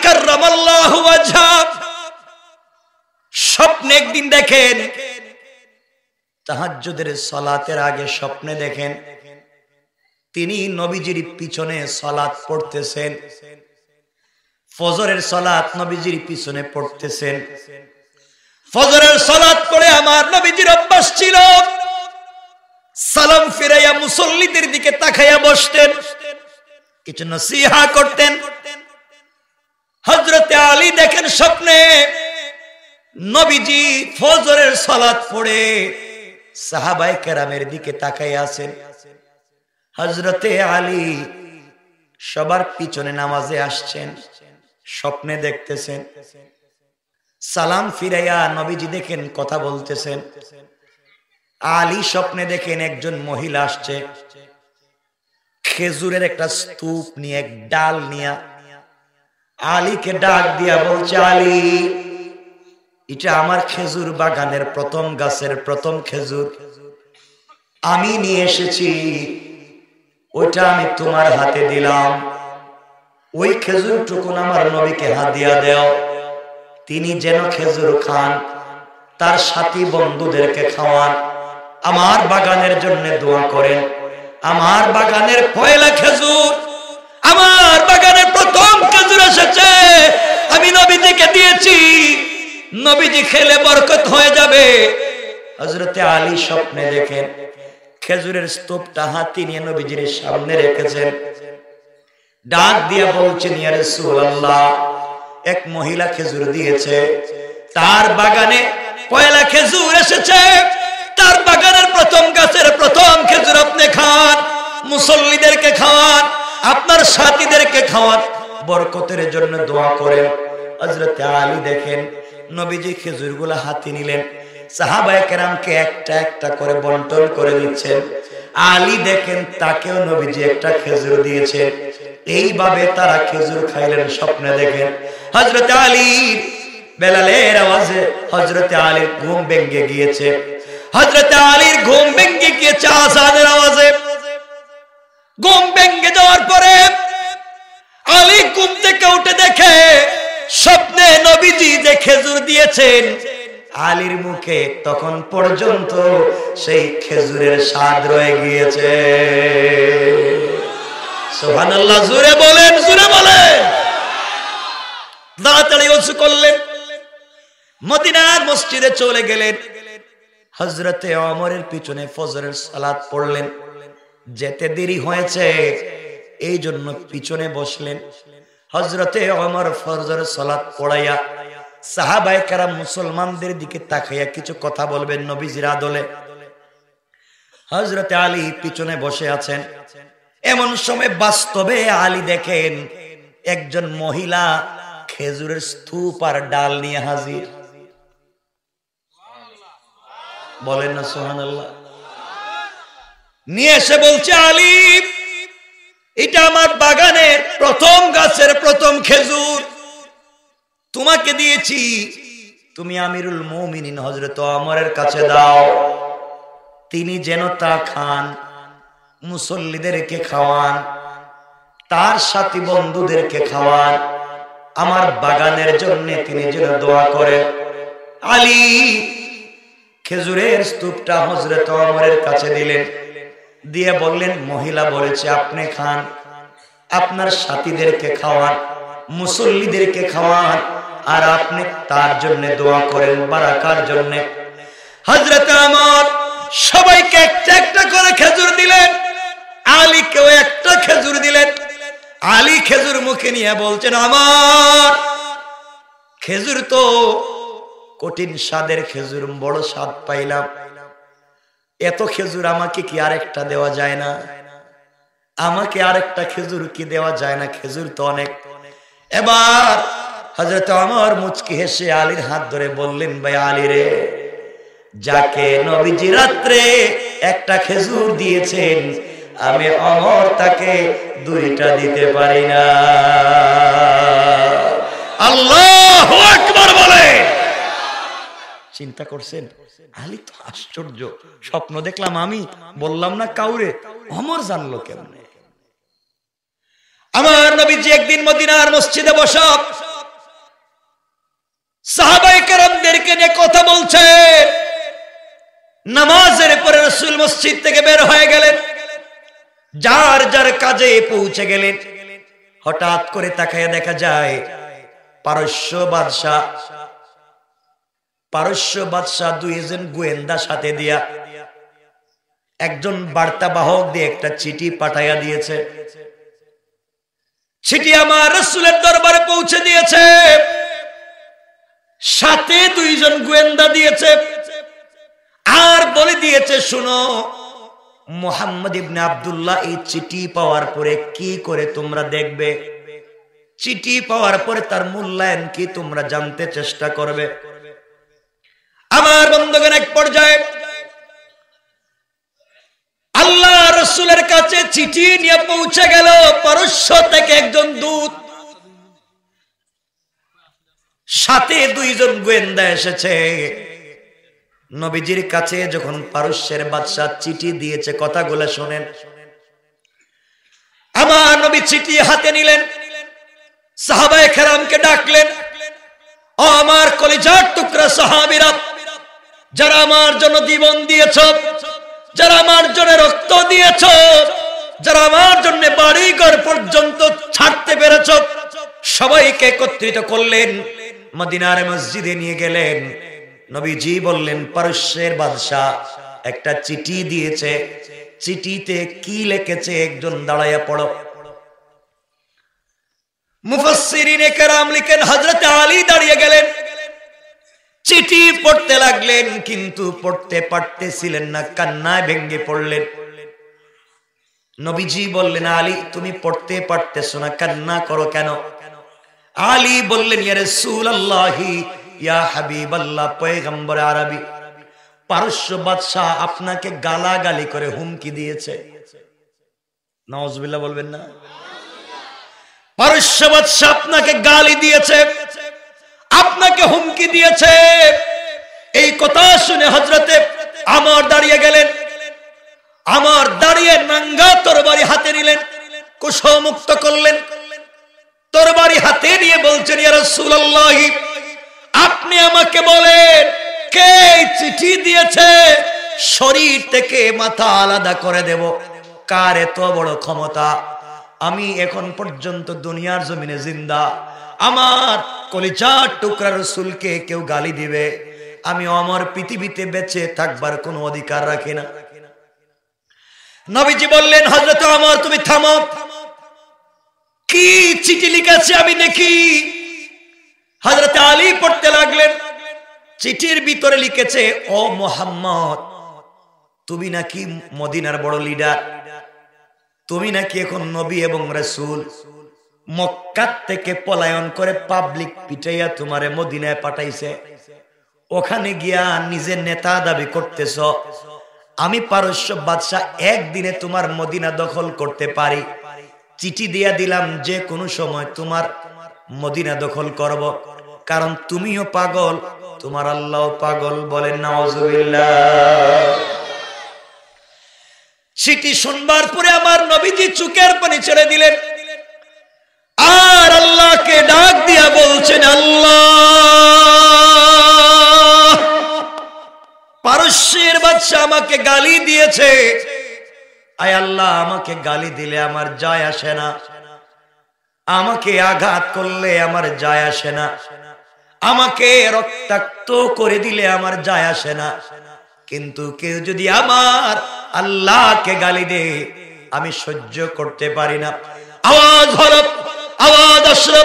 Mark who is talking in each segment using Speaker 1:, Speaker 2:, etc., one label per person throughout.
Speaker 1: কাররামাল্লাহু ওয়াজহা স্বপ্নে একদিন দেখেন, তাহাজ্জুদের সালাতের আগে স্বপ্নে দেখেন তিনি নবীজির পিছনে সালাত পড়তেছেন, ফজরের সালাত নবীজির পিছনে পড়তেছেন। ফজরের সালাত পড়ে আমার নবীজির অভ্যাস ছিল সালাম ফিরাইয়া মুসল্লিদের দিকে তাকাইয়া বসতেন, কিছু নসিহা করতেন। হযরতে আলী দেখেন স্বপ্নে নবীজি ফজরের সালাত পড়ে সাহাবায়ে কেরামের দিকে তাকাইয়া আছেন। হযরতে আলী সবার পিছনে নামাজে আসছেন, স্বপ্নে দেখতেছেন। সালাম ফিরাইয়া নবীজি দেখেন কথা বলতেছেন। আলী স্বপ্নে দেখেন একজন মহিলা আসছে, খেজুরের একটা স্তূপ নিয়ে, এক ডাল নিয়ে আলীকে ডাক দিয়া বলছে, আলী এটা আমার খেজুর বাগানের প্রথম গাছের প্রথম খেজুর, আমি নিয়ে এসেছি, ওইটা আমি তোমার হাতে দিলাম, ওই খেজুর টুকুন আমার নবীকে হাদিয়া দাও, তিনি যেন খেজুর খান, তার সাথী বন্ধুদেরকে খাওয়ান, আমার বাগানের জন্য দোয়া করেন। আমার বাগানের পয়লা খেজুর, আমার বাগানের প্রথম খেজুর এসেছে, আমি নবীজিকে দিয়েছি, নবীজি খেলে বরকত হয়ে যাবে। হযরতে আলী স্বপ্নে দেখেন খেজুরের স্তূপটা হাতে নিয়ে নবীজির সামনে রেখেছেন, ডাক দিয়ে বলছেন, ইয়া রাসূলুল্লাহ, এক মহিলা খেজুর দিয়েছে, তার বাগানে পয়লা খেজুর এসেছে, তার বাগানের প্রথম গাছের প্রথম খেজুর আপনি খান, মুসল্লিদেরকে খাওয়ান, আপনার সাথীদেরকে খাওয়ান, বরকতের জন্য দোয়া করেন। হযরতে আলী দেখেন নবীজি খেজুরগুলো হাতে নিলেন, সাহাবায়ে কেরামকে একটা একটা করে বন্টন করে দিচ্ছেন। আলী দেখেন তাকেও নবীজি একটা খেজুর দিয়েছেন, এইভাবে তারা খেজুর খাইলেন। স্বপ্নে দেখেন হযরতে আলী বেলালের আওয়াজে হযরতে আলীর ঘুম ভেঙে গিয়েছে, হযরতে আলীর ঘুম ভেঙে গিয়েছে আযানের আওয়াজে। ঘুম ভেঙে যাওয়ার পরে আলী ঘুম থেকে উঠে দেখে স্বপ্নে নবীজি যে খেজুর দিয়েছেন, আলীর মুখে তখন পর্যন্ত সেই খেজুরের স্বাদ রয়ে গিয়েছে। সুবহানাল্লাহ, জোরে বলেন, জোরে বলেন। তাড়াতাড়ি ওযু করলেন, মদিনার মসজিদে চলে গেলেন, হযরতে ওমরের পিছনে ফজরের সালাত পড়লেন। যেতে দেরি হয়েছে এই জন্য পিছনে বসলেন। হযরতে ওমর ফজরের সালাত পড়াইয়া সাহাবায়ে কেরাম মুসলমানদের দিকে তাকাইয়া কিছু কথা বলবেন নবীজির আদলে। হযরতে আলী পিছনে বসে আছেন। এমন সময় বাস্তবে আলী দেখেন একজন মহিলা খেজুরের স্তূপ আর ডাল নিয়ে হাজির। বলেন না সুবহানাল্লাহ। নিয়ে এসে বলছে, আলী এটা আমার বাগানের প্রথম গাছের প্রথম খেজুর, তোমাকে দিয়েছি, তুমি আমিরুল মুমিনিন হযরত ওমরের কাছে দাও, তিনি যেন তা খান, মুসল্লিদেরকে খাওয়ান, তার সাথী বন্ধুদেরকে খাওয়ান, আমার বাগানের জন্য তিনি যেন দোয়া করেন। আলী খেজুরের স্তূপটা হযরত ওমরের কাছে দিলেন, দিয়ে বললেন, মহিলা বলেছে আপনি খান, আপনার সাথীদেরকে খাওয়ান, মুসল্লিদেরকে খাওয়ান, আর আপনি তার জন্য দোয়া করেন, বারাকার জন্য। হযরত ওমর সবাইকে একটা একটা করে খেজুর দিলেন, আলীকেও একটা খেজুর দিলেন। আলী খেজুর মুখে নিয়ে বলছেন, আমার খেজুর তো কঠিন স্বাদের খেজুর, বড় স্বাদ পাইলাম, এত খেজুর আমাকে কি আরেকটা দেওয়া যায় না? আমাকে আরেকটা খেজুর কি দেওয়া যায় না? খেজুর তো অনেক। এবার হযরত ওমর মুচকি হেসে আলীর হাত ধরে বললেন, ভাই আলী রে, যাকে নবীজি রাত্রে একটা খেজুর দিয়েছেন, আমি ওমর তাকে দুইটা দিতে পারি না। আল্লাহু আকবার বলে। চিন্তা করছেন আলী তো আশ্চর্য, স্বপ্ন দেখলাম আমি, বললাম না কাউরে, ওমর জানলো কেমনে? আমার নবীজি একদিন মদিনার মসজিদে বসা সাহাবায়ে কেরামদেরকে নিয়ে কথা বলছে। নামাজের পরে রাসূল মসজিদ থেকে বের হয়ে গেলেন, যার যার কাজে পৌঁছে গেলেন। হঠাৎ করে তাকায় দেখা যায় পারস্য বাদশা দুইজন গোয়েন্দা সাথে দিয়া একজন বার্তাবাহক দিয়ে একটা চিঠি পাঠাইয়া দিয়েছে। চিঠি আমার রাসূলের দরবারে পৌঁছে দিয়েছে, সাথে দুইজন গোয়েন্দা দিয়েছে, আর বলে দিয়েছে শুনো, মুহাম্মদ ইবনে আব্দুল্লাহ এই চিঠি পাওয়ার পরে কি করে তোমরা দেখবে, চিঠি পাওয়ার পরে তার মূল্যায়ন কি তোমরা জানতে চেষ্টা করবে। আমার বন্ধুগণ, এক পর্যায়ে আল্লাহ রাসূলের কাছে চিঠি নিয়ে পৌঁছে গেল পারস্য থেকে একজন দূত, সাথে দুইজন গোয়েন্দা এসেছে। নবীজির কাছে যখন পারস্যের বাদশা চিঠি দিয়েছে, কথাগুলো শোনেন। আমার নবী চিঠি হাতে নিলেন, সাহাবায়ে কেরামকে ডাকলেন, ও আমার কলিজার টুকরা সাহাবীরা, যারা আমার জন্য জীবন দিয়েছ, যারা আমার জন্য রক্ত দিয়েছ, যারা আমার জন্য বাড়িঘর পর্যন্ত ছাড়তে পেরেছ, সবাইকে একত্রিত করলেন, মদিনার মসজিদে নিয়ে গেলেন। নবীজি বললেন, পারস্যের বাদশা একটা চিঠি দিয়েছে, চিঠিতে কি লিখেছে একজন দাঁড়ায়া পড়ো। মুফাসসিরিনে কেরাম লিখেন, হযরত আলী দাঁড়িয়ে গেলেন, চিঠি পড়তে লাগলেন, কিন্তু পড়তে পারতেছিলেন না, কান্নায় ভেঙে পড়লেন। নবীজি বললেন, আলী তুমি পড়তে পারতেছো না, কান্না করো কেন? আলী বললেন, ইয়া রাসূলুল্লাহি, ইয়া হাবিবাল্লাহ, পয়গম্বর আরবি, পারস্য বাদশা আপনাকে গালাগালি করে হুমকি দিয়েছে। নাউজুবিল্লাহ বলবেন না? পারস্য বাদশা আপনাকে গালি দিয়েছে, আপনাকে হুমকি দিয়েছে। এই কথা শুনে হযরতে আমর দাঁড়িয়ে গেলেন, আমর দাঁড়িয়ে নাঙ্গা তরবারি হাতে নিলেন, কুশমুক্ত করলেন, তরবারি হাতে নিয়ে বলছেন, ইয়া রাসূলুল্লাহ, আপনি আমাকে বলেন কে চিঠি দিয়েছে, শরীর থেকে মাথা আলাদা করে দেব। কার এত বড় ক্ষমতা? আমি এখন পর্যন্ত দুনিয়ার জমিনে জিন্দা, আমার কলিজার টুকরা রাসূলকে কেউ গালি দিবে, আমি আমার পৃথিবীতে বেঁচে থাকবার কোনো অধিকার রাখি না। নবীজি বললেন, হযরত ওমর তুমি থামো, কি চিঠি লিখেছে আমি দেখি। হযরত আলী পড়তে লাগলেন, চিঠির ভিতরে লিখেছে, ও মুহাম্মদ, তুমি নাকি মদিনার বড় লিডার, তুমি নাকি এখন নবী এবং রাসূল, মক্কা থেকে পলায়ন করে পাবলিক পিটাইয়া তোমারে মদিনায় পাঠাইছে, ওখানে গিয়া নিজের নেতা দাবি করতেছ। আমি পারস্য বাদশা একদিনে তোমার মদিনা দখল করতে পারি, চিঠি দিয়া দিলাম যে কোনো সময় তোমার মদিনা দখল করব, কারণ তুমিও পাগল, তোমার আল্লাহ পাগল। বলেন নাউজুবিল্লাহ। চিঠি শুনবার পরে আমার নবীজি চোখের পানি ছেড়ে দিলেন, আর আল্লাহকে ডাক দিয়া বলছেন, আল্লাহ, পারস্যের বাদশা আমাকে গালি দিয়েছে, আয় আল্লাহ, আমাকে গালি দিলে আমার যায় আসে না, আমাকে আঘাত করলে আমার যায় আসে না, আমাকে রক্তাক্ত করে দিলে আমার যায় আসে না, কিন্তু কেউ যদি আমার আল্লাহকে গালি দে আমি সহ্য করতে পারি না। আওয়াজ হলো, আওয়াজ আসলো,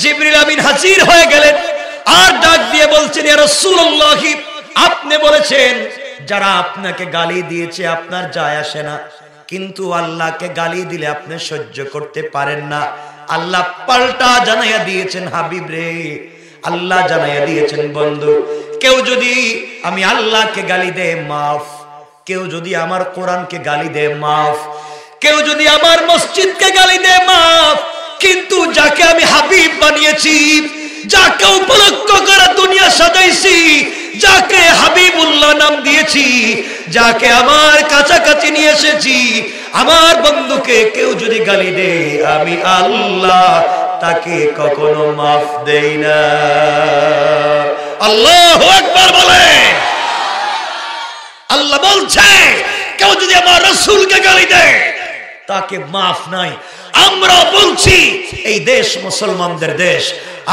Speaker 1: জিবরিল আমিন হাজির হয়ে গেলেন, আর ডাক দিয়ে বলছেন, ইয়া রাসূলুল্লাহ, আপনি বলেছেন যারা আপনাকে গালি দিয়েছে আপনার যায় আসে না, কিন্তু আল্লাহকে গালি দিলে আপনি সহ্য করতে পারেন না। আল্লাহ পাল্টা জানাইয়া দিয়েছেন, হাবিব রে, আল্লাহ জানাইয়া দিয়েছেন, বন্ধু, কেউ যদি আমি আল্লাহকে গালি দে মাফ, কেউ যদি আমার কোরআনকে গালি দে মাফ, কেউ যদি আমার মসজিদকে গালি দে মাফ, কিন্তু যাকে আমি হাবিব বানিয়েছি, যাকে উপলক্ষ করে দুনিয়া সাজাইছি, যাকে হাবিবুল্লাহ নাম দিয়েছি, যাকে আমার কাছাকাছি নিয়ে এসেছি, আমার বন্ধুকে কেউ যদি গালি দে আমি আল্লাহ তাকে কখনো মাফ দেই না। আল্লাহু আকবার বলে। আল্লাহ বলছে কেউ যদি আমার রাসূলকে গালি দেয় তাকে মাফ নাই। আমরা বলছি এই দেশ মুসলমানদের দেশ,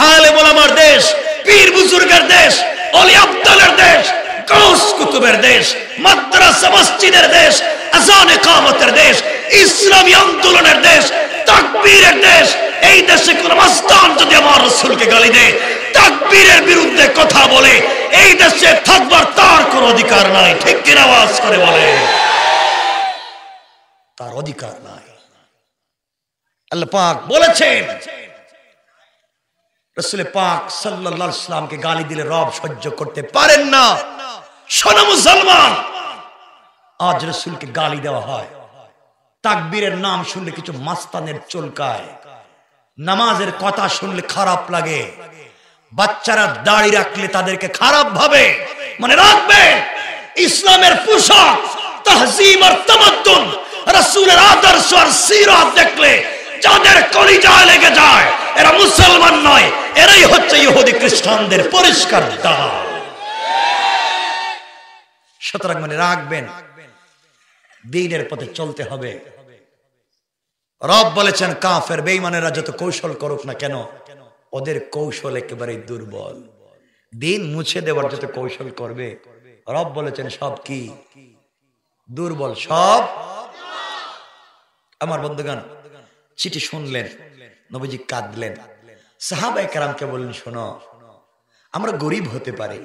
Speaker 1: আলেম ওলামার দেশ, পীর বুজুর্গের দেশ, ওলি আব্দালের দেশ, গাউস কুতুবের দেশ, মাদ্রাসা মসজিদের দেশ, আযান ইকামতের দেশ, ইসলামী আন্দোলনের দেশ, তাকবীরের দেশ। এই দেশে কোন মাস্তান যদি আমার রাসূলকে গালি দেয়, তাকবীরের বিরুদ্ধে কথা বলে, এই দেশে থাকবার তার কোনো অধিকার নাই। ঠিক কিনা আওয়াজ করে বলে? তার অধিকার নাই। আল্লাহ পাক বলেছেন, রাসূল পাক সাল্লাল্লাহু আলাইহি ওয়াসাল্লামকে গালি দিলে রব সহ্য করতে পারেন না। শোনো মুসলমান, আজ রাসূলকে গালি দেওয়া হয়, তাকবীরের নাম শুনলে কিছু মাস্তানের চুলকায়, নামাজের কথা শুনলে খারাপ লাগে, বাচ্চারা দাড়ি রাখলে তাদেরকে খারাপ ভাবে। মনে রাখবেন, ইসলামের পোশাক, তাহজিম আর তামাদ্দুন, রাসূলের আদর্শ আর সিরাত দেখলে যাদের কলিজায় লেগে যায়, এরা মুসলমান নয়, এরাই হচ্ছে ইহুদি খ্রিস্টানদের পরিষ্কার দালাল। সুতরাং মনে রাখবেন, দ্বীনের পথে চলতে হবে। রব বলেছেন কাফের বেঈমানেরা যত কৌশল করুক না কেন, ওদের কৌশল একেবারে দুর্বল। দ্বীন মুছে দেওয়ার যত কৌশল করবে, রব বলেছেন সব কি দুর্বল, সব। আমার বন্ধুগণ, চিঠি শুনলেন, নবীজি কাঁদলেন, সাহাবায়ে কেরামকে বললেন, শোনো, আমরা গরিব হতে পারি,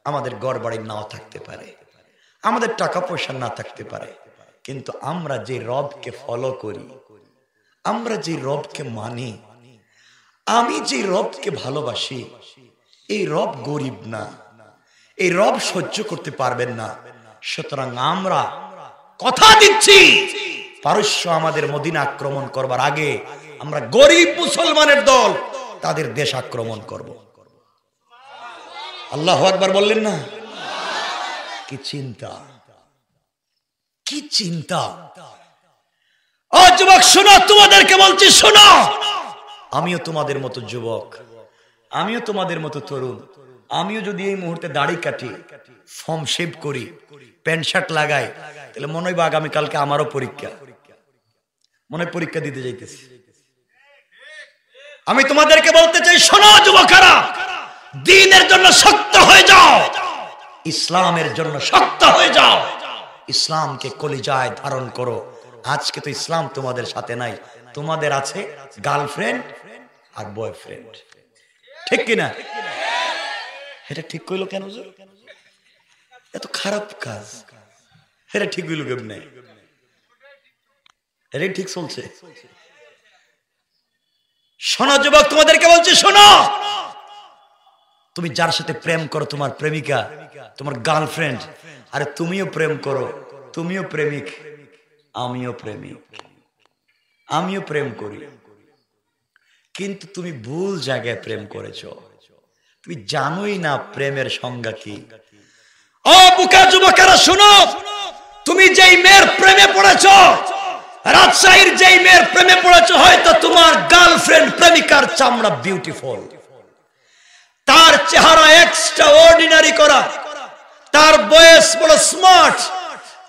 Speaker 1: আমাদের ঘর বাড়ি নাও থাকতে পারে, আমাদের টাকা পয়সা না থাকতে পারে, কিন্তু আমরা যে রবকে ফলো করি, আমরা যে রবকে মানি, আমি যে রবকে ভালোবাসি, এই রব গরিব না, এই রব সহ্য করতে পারবেন না। সুতরাং আমরা কথা দিচ্ছি, পারস্য আমাদের মদিনা আক্রমণ করবার আগে আমরা গরিব মুসলমানের দল তাদের দেশ আক্রমণ করব। আল্লাহু আকবার বললেন না? কি চিন্তা, কি চিন্তা! ও যুবক শোনো, তোমাদেরকে বলছি শোনো, আমিও তোমাদের মতো যুবক, আমিও তোমাদের মতো তরুণ। আমিও যদি এই মুহূর্তে দাড়ি কাটি, ফর্ম শেভ করি, প্যান্ট শার্ট লাগাই, তাহলে মনে হয় আগামীকালকে আমারও পরীক্ষা, মনে হয় পরীক্ষা দিতে যাইতেছি। আমি তোমাদেরকে বলতে চাই, শোনো যুবকেরা, দ্বীনের জন্য শক্ত হয়ে যাও, ইসলামের জন্য শক্ত হয়ে যাও, ইসলামকে কলিজায় ধারণ করো। আজকে তো ইসলাম তোমাদের সাথে নাই, তোমাদের আছে গার্লফ্রেন্ড আর বয়ফ্রেন্ড। ঠিক কিনা? এটা ঠিক কইলো কেন? এত খারাপ কাজ, এটা ঠিক হইল কেমনে? এটাই ঠিক চলছে। শোনো যুবক, তোমাদেরকে বলছি শোনো, তুমি যার সাথে প্রেম করো, তোমার প্রেমিকা, তোমার গার্লফ্রেন্ড, আরে তুমিও প্রেম করো, তুমিও প্রেমিক, আমিও প্রেমিক, আমিও প্রেম করি, কিন্তু তুমি ভুল জায়গায় প্রেম করেছো, তুমি জানোই না প্রেমের সংজ্ঞা কি। ও বুকা যুবকেরা শোনো, তুমি যেই মেয়ের প্রেমে পড়েছো, রাজশাহীর যেই মেয়ের প্রেমে পড়েছো, হয়তো তোমার গার্লফ্রেন্ড প্রেমিকার চামড়া বিউটিফুল, তার চেহারা এক্সট্রা অর্ডিনারি করা, তার বয়স বড় স্মার্ট,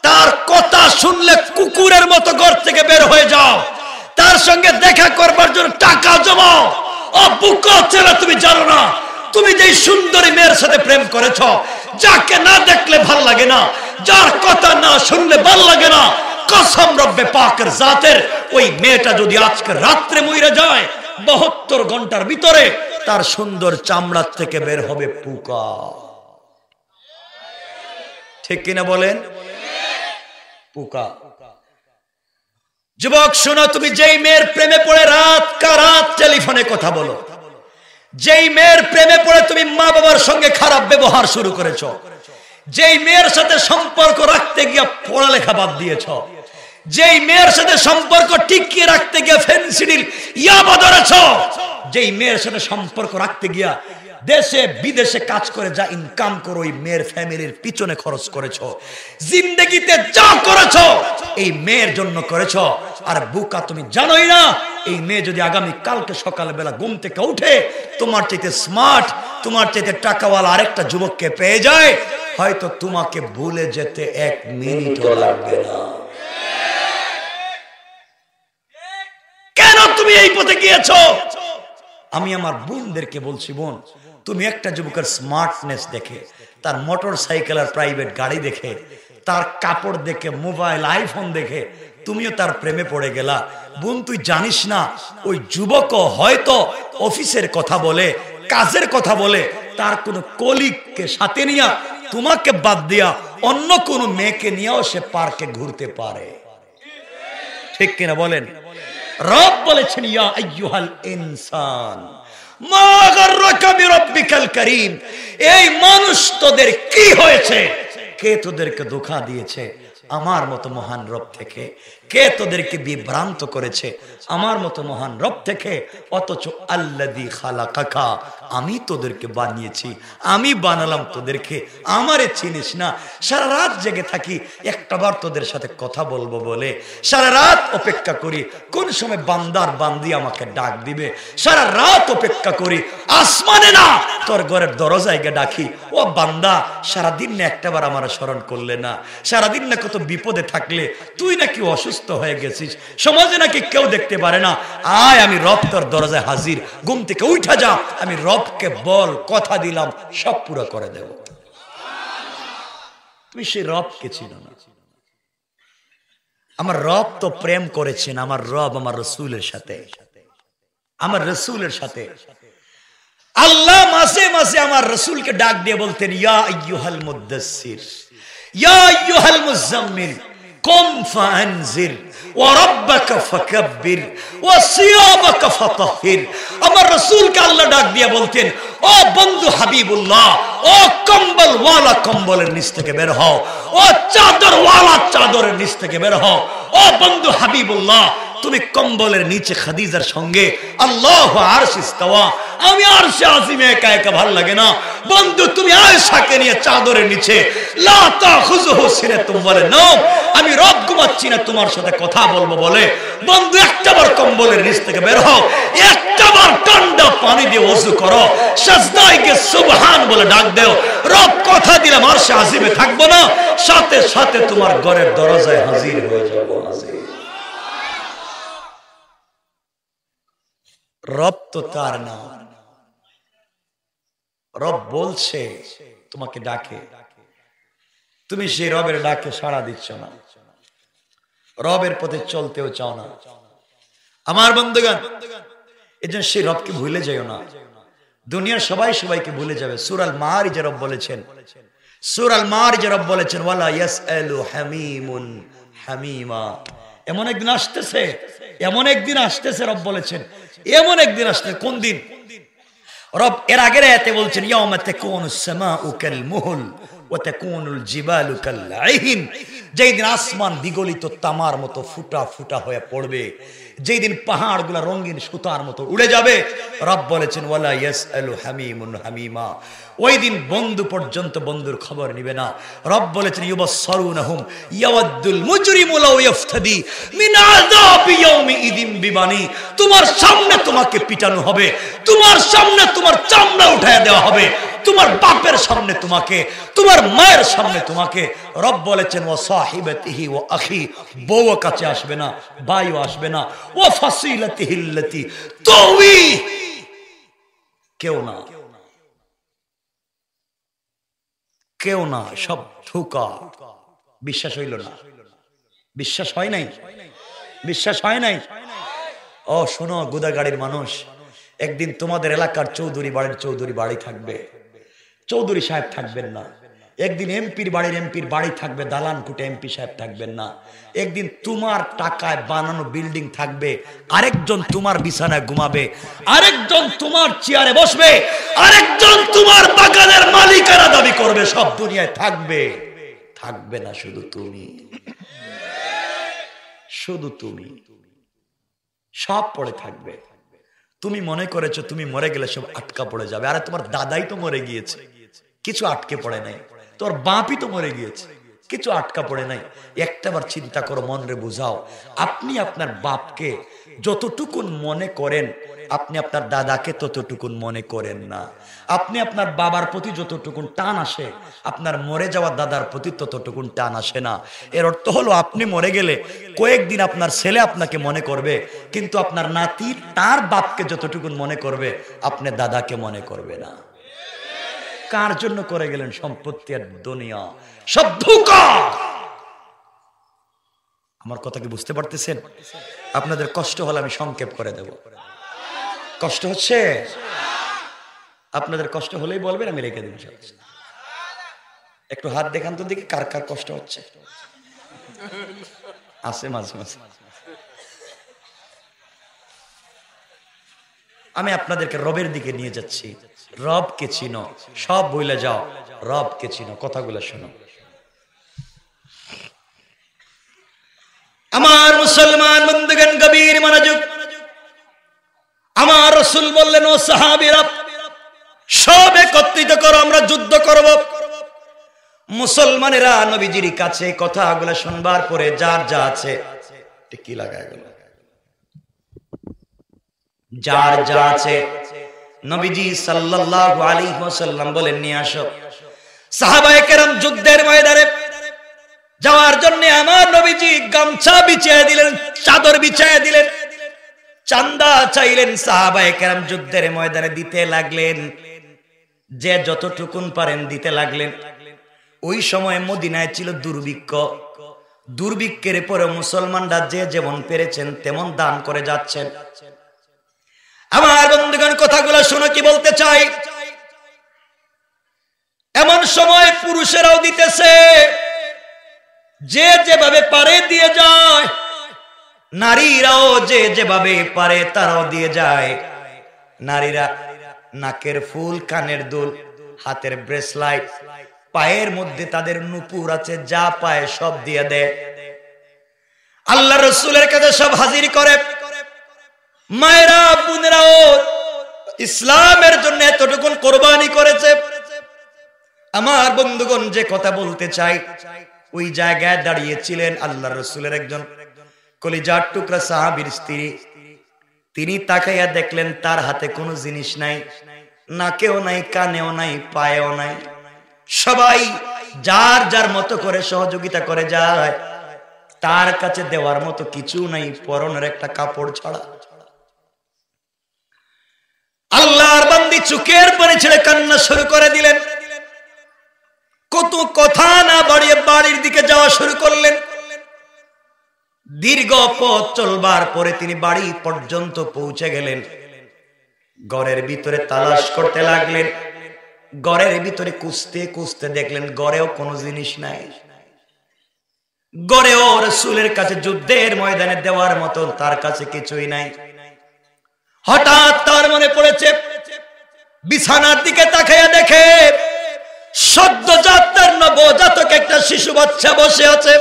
Speaker 1: তার কথা শুনলে কুকুরের মতো ঘর থেকে বের হয়ে যাও, তার সঙ্গে দেখা করবার জন্য টাকা জমাও। ও বুকা ছেলে, তুমি জানো না তুমি যেই সুন্দরী মেয়ের সাথে প্রেম করেছো, যাকে না দেখলে ভাল লাগে না, যার কথা না শুনলে ভাল লাগে না, কসম রব্বে পাকের জাতের, ওই মেয়েটা যদি আজকে রাত্রে মইরা যায়, 72 ঘন্টার ভিতরে তার সুন্দর চামড়া থেকে বের হবে পোকা। ঠিক কিনা বলেন? পোকা। যুবক শোনো, তুমি যেই মেয়ের প্রেমে পড়ে রাত কা রাত টেলিফোনে কথা বলো, যেই মেয়ের প্রেমে পড়ে তুমি মা বাবার সঙ্গে খারাপ ব্যবহার শুরু করেছো, যেই মেয়ের সাথে সম্পর্ক রাখতে গিয়ে পড়ালেখা বাদ দিয়েছো, যেই মেয়ের সাথে সম্পর্ক টিকিয়ে রাখতে গিয়ে ফেন্সিডিল ইয়াবা ধরেছো, যেই মেয়ের সাথে সম্পর্ক রাখতে গিয়া দেশে বিদেশে কাজ করে যা ইনকাম করো ওই মেয়ের ফ্যামিলির পিছনে খরচ করেছো, জিন্দেগিতে যা করেছো এই মেয়ের জন্য করেছো। আর বুকা তুমি জানোই না এই মেয়ে যদি আগামী কালকে সকালবেলা ঘুম থেকে উঠে তোমার চাইতে স্মার্ট, তোমার চাইতে টাকাওয়ালা আরেকটা যুবককে পেয়ে যায়, হয়তো তোমাকে ভুলে যেতে 1 মিনিটও লাগবে না। কেন তুমি এই পথে গিয়েছো? আমি আমার বোনদেরকে বলছি, বোন তুমি একটা যুবকের স্মার্টনেস দেখে, তার মোটর সাইকেল আর প্রাইভেট গাড়ি দেখে, তার কাপড় দেখে, মোবাইল আইফোন দেখে তুমিও তার প্রেমে পড়ে গেলা। বোন তুই জানিস না ওই যুবকও হয়তো অফিসের কথা বলে, কাজের কথা বলে, তার কোনো কলিগকে সাথে নিয়ে তোমাকে বাদ দিয়া অন্য কোনো মেয়েকে নিয়েও সে পার্কে ঘুরতে পারে। ঠিক কিনা বলেন? রব বলেছেন ইয়া আইয়ুহাল ইনসান মা গাররাকা বিরাব্বিকাল কারীম, এই মানুষ তোদের কি হয়েছে? কে তোদেরকে ধোঁকা দিয়েছে আমার মতো মহান রব থেকে? কে তোদেরকে বিভ্রান্ত করেছে আমার মতো মহান রব থেকে? অথচ আল্লাযী খালাকাকা, আমি তোদেরকে বানিয়েছি, আমি বানালাম তোদেরকে, আমারে চিনিস না। সারা রাত জেগে থাকি একটাবার তোদের সাথে কথা বলবো বলে, সারা রাত অপেক্ষা করি কোন সময় বান্দার বান্দি আমাকে ডাক দিবে, সারা রাত অপেক্ষা করি আসমানে না তোর ঘরের দরজায় গিয়ে ডাকি, ও বান্দা সারাদিন না একটাবার আমার স্মরণ করলে না, সারাদিন না কত বিপদে থাকলে, তুই নাকি অসুস্থ হয়ে গেছিস, সমাজে নাকি কেউ দেখতে পারে না, আয় আমি রব তোর দরজায় হাজির, ঘুম থেকে উঠা যা, আমি রবকে বল কথা দিলাম সব পুরো করে দেব। তুমি সেই রবকে চিনো না। আমার রব তো প্রেম করেছেন, আমার রব আমার রসুলের সাথে, আমার রসুলের সাথে। আল্লাহ মাসে মাসে আমার রসুলকে ডাক দিয়ে বলতেন ইয়া আইয়ুহাল মুদ্দাসসির ইয়া আইয়ুহাল মুজাম্মিল কুম ফাআনজির ওয়া রাব্বাকা ফাকাব্বির ওয়া সিয়াবাকা ফাতাহহির। আমার রাসূলকে আল্লাহ ডাক দিয়ে বলতেন ও বন্ধু হাবিবুল্লাহ, ও কম্বল ওয়ালা কম্বলের নিচ থেকে বের হও, ও চাদর ওয়ালা চাদরের নিচ থেকে বের হও। ও বন্ধু হাবিবুল্লাহ, তুমি কম্বলের নিচে খাদিজার সঙ্গে আল্লাহু আরশ ইস্তাওয়া, আমি আরশে আজিমে একা একা ভালো লাগে না। বন্ধু তুমি আয়েশাকে নিয়ে চাদরের নিচে লা তাখুযুহু সিনাতুম ওয়ালা নাওম, আমি রব ঘুমাচ্ছি না তোমার সাথে কথা বলবো বলে। বন্ধু একটাবার কম্বলের নিচ থেকে বের হও, একটাবার ঠান্ডা পানি দিয়ে ওযু করো, সিজদায় গিয়ে সুবহান বলে ডাক দাও, রব কথা দিলাম আরশে আজিমে থাকবো না, সাথে সাথে তোমার ঘরের দরজায় হাজির হয়ে যাব। রব তো তার নাম, রব বলছে তোমাকে ডাকে, তুমি সেই রবের ডাকে সাড়া দিচ্ছ না, রবের পথে চলতেও চাও না। আমার বন্ধুগণ, এজন্য সেই রবকে ভুলে যাও না। দুনিয়ার সবাই সবাইকে ভুলে যাবে। সূরা আল মারিজে রব বলেছেন, সূরা আল মারিজে রব বলেছেন ওয়ালা ইয়াসআলু হামিমুন হামিমা। এমন একদিন আসতেছে, এমন একদিন আসতেছে, রব বলেছেন এমন একদিন আসতে। কোন দিন? রব এর আগের আয়াতে বলছেন ইয়াউমা তাকুনুস সামাউ কাল মুহল ওয়া তাকুনুল জিবালু কাল আইহিন, যেই দিন আসমান বিগলিত তামার মতো ফুটা ফুটা হয়ে পড়বে, যেই দিন পাহাড়গুলো রঙিন সুতার মতো উড়ে যাবে। রব বলেছেন ওয়ালা ইয়াসআলু হামিমুন হামিমা, ওই দিন বন্ধু পর্যন্ত বন্ধুর খবর নিবে না। রব বলেছেন ইউবাসসারুনহুম ইয়াওয়াদ্দুল মুজরিমু লাউ ইফতাদি মিন আযাবি ইয়াউমি ইদিন বিবানি, তোমার সামনে তোমাকে পিটানো হবে, তোমার সামনে তোমার চামড়া উঠায় দেওয়া হবে, তোমার বাপের সামনে তোমাকে, তোমার মায়ের সামনে তোমাকে। রব বলেছেন ওয়া সাহিবাতিহি ওয়া আখি, বউও কাছে আসবে না, ভাইও আসবে না, ওয়া ফাসিলাতিহি আল্লাতি তুই, কেউ না, কেউ না, সব ধোঁকা। বিশ্বাস হইল না? বিশ্বাস হয় নাই? বিশ্বাস হয় নাই? ও শোনো গুদাগাড়ির মানুষ, একদিন তোমাদের এলাকার চৌধুরী বাড়ির চৌধুরী বাড়ি থাকবে, চৌধুরী সাহেব থাকবেন না। একদিন এমপির বাড়ির এমপির বাড়ি থাকবে, দালান কুটে এমপি সাহেব থাকবেন না। একদিন তোমার টাকায় বানানো বিল্ডিং থাকবে, আরেকজন তোমার বিছানায় ঘুমাবে, আরেকজন তোমার চেয়ারে বসবে, আরেকজন তোমার বাগানের মালিকানা দাবি করবে। সব দুনিয়ায় থাকবে, থাকবে না শুধু তুমি, শুধু তুমি। সব পড়ে থাকবে, তুমি মনে করেছো তুমি মরে গেলে সব আটকা পড়ে যাবে, আরে তোমার দাদাই তো মরে গিয়েছে, কিছু আটকে পড়ে নাই। তোর বাপই তো মরে গিয়েছে, কিছু আটকা পড়ে নাই। একটাবার চিন্তা করো, মনরে বুঝাও, আপনি আপনার বাপকে যতটুকুন মনে করেন আপনি আপনার দাদাকে ততটুকুন মনে করেন না। আপনি আপনার বাবার প্রতি যতটুকুন টান আসে আপনার মরে যাওয়া দাদার প্রতি ততটুকুন টান আসে না। এর অর্থ হলো আপনি মরে গেলে কয়েকদিন আপনার ছেলে আপনাকে মনে করবে, কিন্তু আপনার নাতি তার বাপকে যতটুকুন মনে করবে আপনি দাদাকে মনে করবে না। কার জন্য করে গেলেন? সম্পত্তি আর দুনিয়া সব ধোঁকা। আমার কথা কি বুঝতে পারতেছেন? আপনাদের কষ্ট হলে আমি সংক্ষেপ করে দেব। কষ্ট হচ্ছে? আপনাদের কষ্ট হলেই বলবেন, আমি রেখে দিব। একটু হাত দেখান তো দেখি কার কার কষ্ট হচ্ছে। আছে মাঝে মাঝে। আমি আপনাদেরকে রবের দিকে নিয়ে যাচ্ছি। রবকে চিনো, সব বইলে যাও, রবকে চিনো। কথাগুলো শোনো। আমার মুসলমান বন্ধুগণ, গভীর মনোযোগ। আমার রাসূল বললেন, ও সাহাবীরা, সব একত্রিত করো, আমরা যুদ্ধ করব। মুসলমানেরা নবীজির কাছে কথাগুলো শুনবার পরে যার যা আছে, কি লাগায় গেল, যার যা আছে নবীজি সাল্লাল্লাহু আলাইহি ওয়াসাল্লাম বলেন, নিয়ে আসো। সাহাবায়ে কেরাম যুদ্ধের ময়দানে যাওয়ার জন্য আমার নবীজি গামছা বিছিয়ে দিলেন, চাদর বিছিয়ে দিলেন, চাঁদা চাইলেন। সাহাবায়ে কেরাম যুদ্ধের ময়দানে দিতে লাগলেন, যে যতটুকুন পারেন দিতে লাগলেন। ওই সময় মদিনায় ছিল দুর্ভিক্ষ। দুর্ভিক্ষের পরে মুসলমানরা যে যেমন পেরেছেন তেমন দান করে যাচ্ছেন। আমার বন্ধুগণ, কথাগুলো শোনো, কি বলতে চাই। এমন সময় পুরুষেরাও দিতেছে, যে যেভাবে পারে দিয়ে যায়। নারীরাও যে যেভাবে পারে তারাও দিয়ে যায়। নারীরা নাকের ফুল, কানের দুল, হাতের ব্রেসলাইট, পায়ের মধ্যে তাদের নুপুর আছে, যা পায় সব দিয়ে দেয়। আল্লাহ রাসূলের কাছে সব হাজির করে। মায়েরা, বোনেরাও ইসলামের জন্য এতটুকুন কোরবানি করেছে। আমার বন্ধুগণ, যে কথা বলতে চাই, ওই জায়গায় দাঁড়িয়েছিলেন আল্লাহ রাসূলের একজন কলিজার টুকরা সাহাবীর স্ত্রী। তিনি তাকাইয়া দেখলেন তার হাতে কোনো জিনিস নাই, নাকেও নাই, কানেও নাই, পায়েও নাই। সবাই যার যার মতো করে সহযোগিতা করে যায়, তার কাছে দেওয়ার মতো কিছু নাই, পরনের একটা কাপড় ছাড়া। আল্লাহর বান্দি চোখের পানি ছেড়ে কান্না শুরু করে দিলেন। কত কথা না বাড়িয়ে বাড়ির দিকে যাওয়া শুরু করলেন। দীর্ঘ পথ চলবার পরে তিনি বাড়ি পর্যন্ত পৌঁছে গেলেন। ঘরের ভিতরে তালাশ করতে লাগলেন। ঘরের ভিতরে খুঁজতে খুঁজতে দেখলেন ঘরেও কোনো জিনিস নাই। ঘরেও রাসূলের কাছে যুদ্ধের ময়দানে দেওয়ার মতো তার কাছে কিছুই নাই। হঠাৎ তার মনে পড়েছে, বিছানার দিকে তাকাইয়া দেখে সদ্যজাত নবজাতক একটা শিশু বাচ্চা বসে আছে।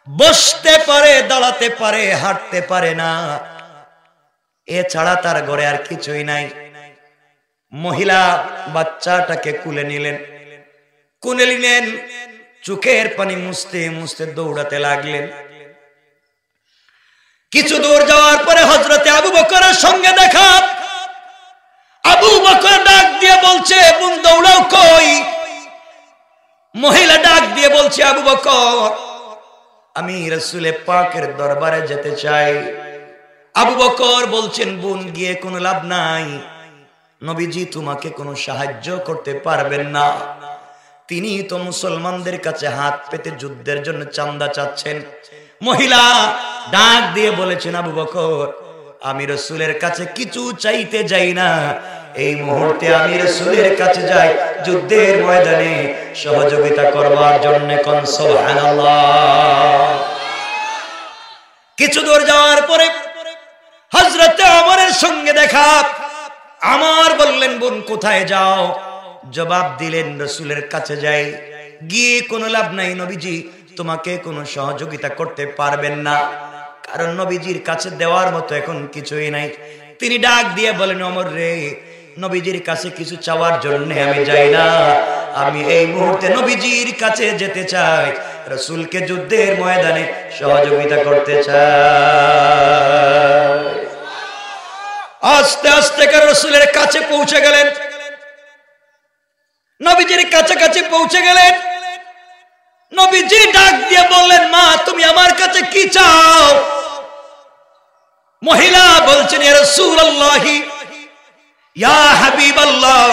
Speaker 1: বসতে পারে, দাঁড়াতে পারে, হাঁটতে পারে না, এছাড়া তার ঘরে আর কিছুই নাই। মহিলা বাচ্চাটাকে কুলে নিলেন। কুলে নিলেন, চোখের পানি মুছতে মুছতে দৌড়াতে লাগলেন। কিছু দূর যাওয়ার পরে হযরতে আবু বকরের সঙ্গে দেখা। আবু বকর ডাক দিয়ে বলছে, বোন দৌড়াও কই? মহিলা ডাক দিয়ে বলছে, আবু বকর, আমি রাসূলে পাকের দরবারে যেতে চাই। আবু বকর বলছেন, বোন গিয়ে কোনো লাভ নাই, নবীজি তোমাকে কোনো সাহায্য করতে পারবেন না। তিনি তো মুসলমানদের কাছে হাত পেতে যুদ্ধের জন্য চাঁদা চাচ্ছেন। মহিলা ডাক দিয়ে বলেছেন, আবু বকর, আমি রাসূলের কাছে কিছু চাইতে যাই না, এই মুহূর্তে আমি রাসূলের কাছে যাই যুদ্ধের ময়দানে সহযোগিতা করবার জন্য। কোন সুবহানাল্লাহ। কিছু দূর যাওয়ার পরে হযরতে ওমরের সঙ্গে দেখা। আমার বললেন, বোন কোথায় যাও? জবাব দিলেন, রাসূলের কাছে যাই। গিয়ে কোনো লাভ নাই, নবীজি তোমাকে কোনো সহযোগিতা করতে পারবেন না, কারণ নবীজির কাছে দেওয়ার মতো এখন কিছুই নাই। তিনি ডাক দিয়ে বলেন, ওমর রে, নবীজির কাছে কিছু চাওয়ার জন্য আমি যাই না, আমি এই মুহূর্তে নবীজির কাছে যেতে চাই, রাসূলকে যুদ্ধের ময়দানে সহযোগিতা করতে চাই। আস্তে আস্তে করে রাসূলের কাছে পৌঁছে গেলেন, নবীজির কাছাকাছি পৌঁছে গেলেন। নবীজি ডাক দিয়ে বললেন, মা তুমি আমার কাছে কি চাও? মহিলা বলছেন, ইয়া রাসূলুল্লাহ, ইয়া হাবিবাল্লাহ,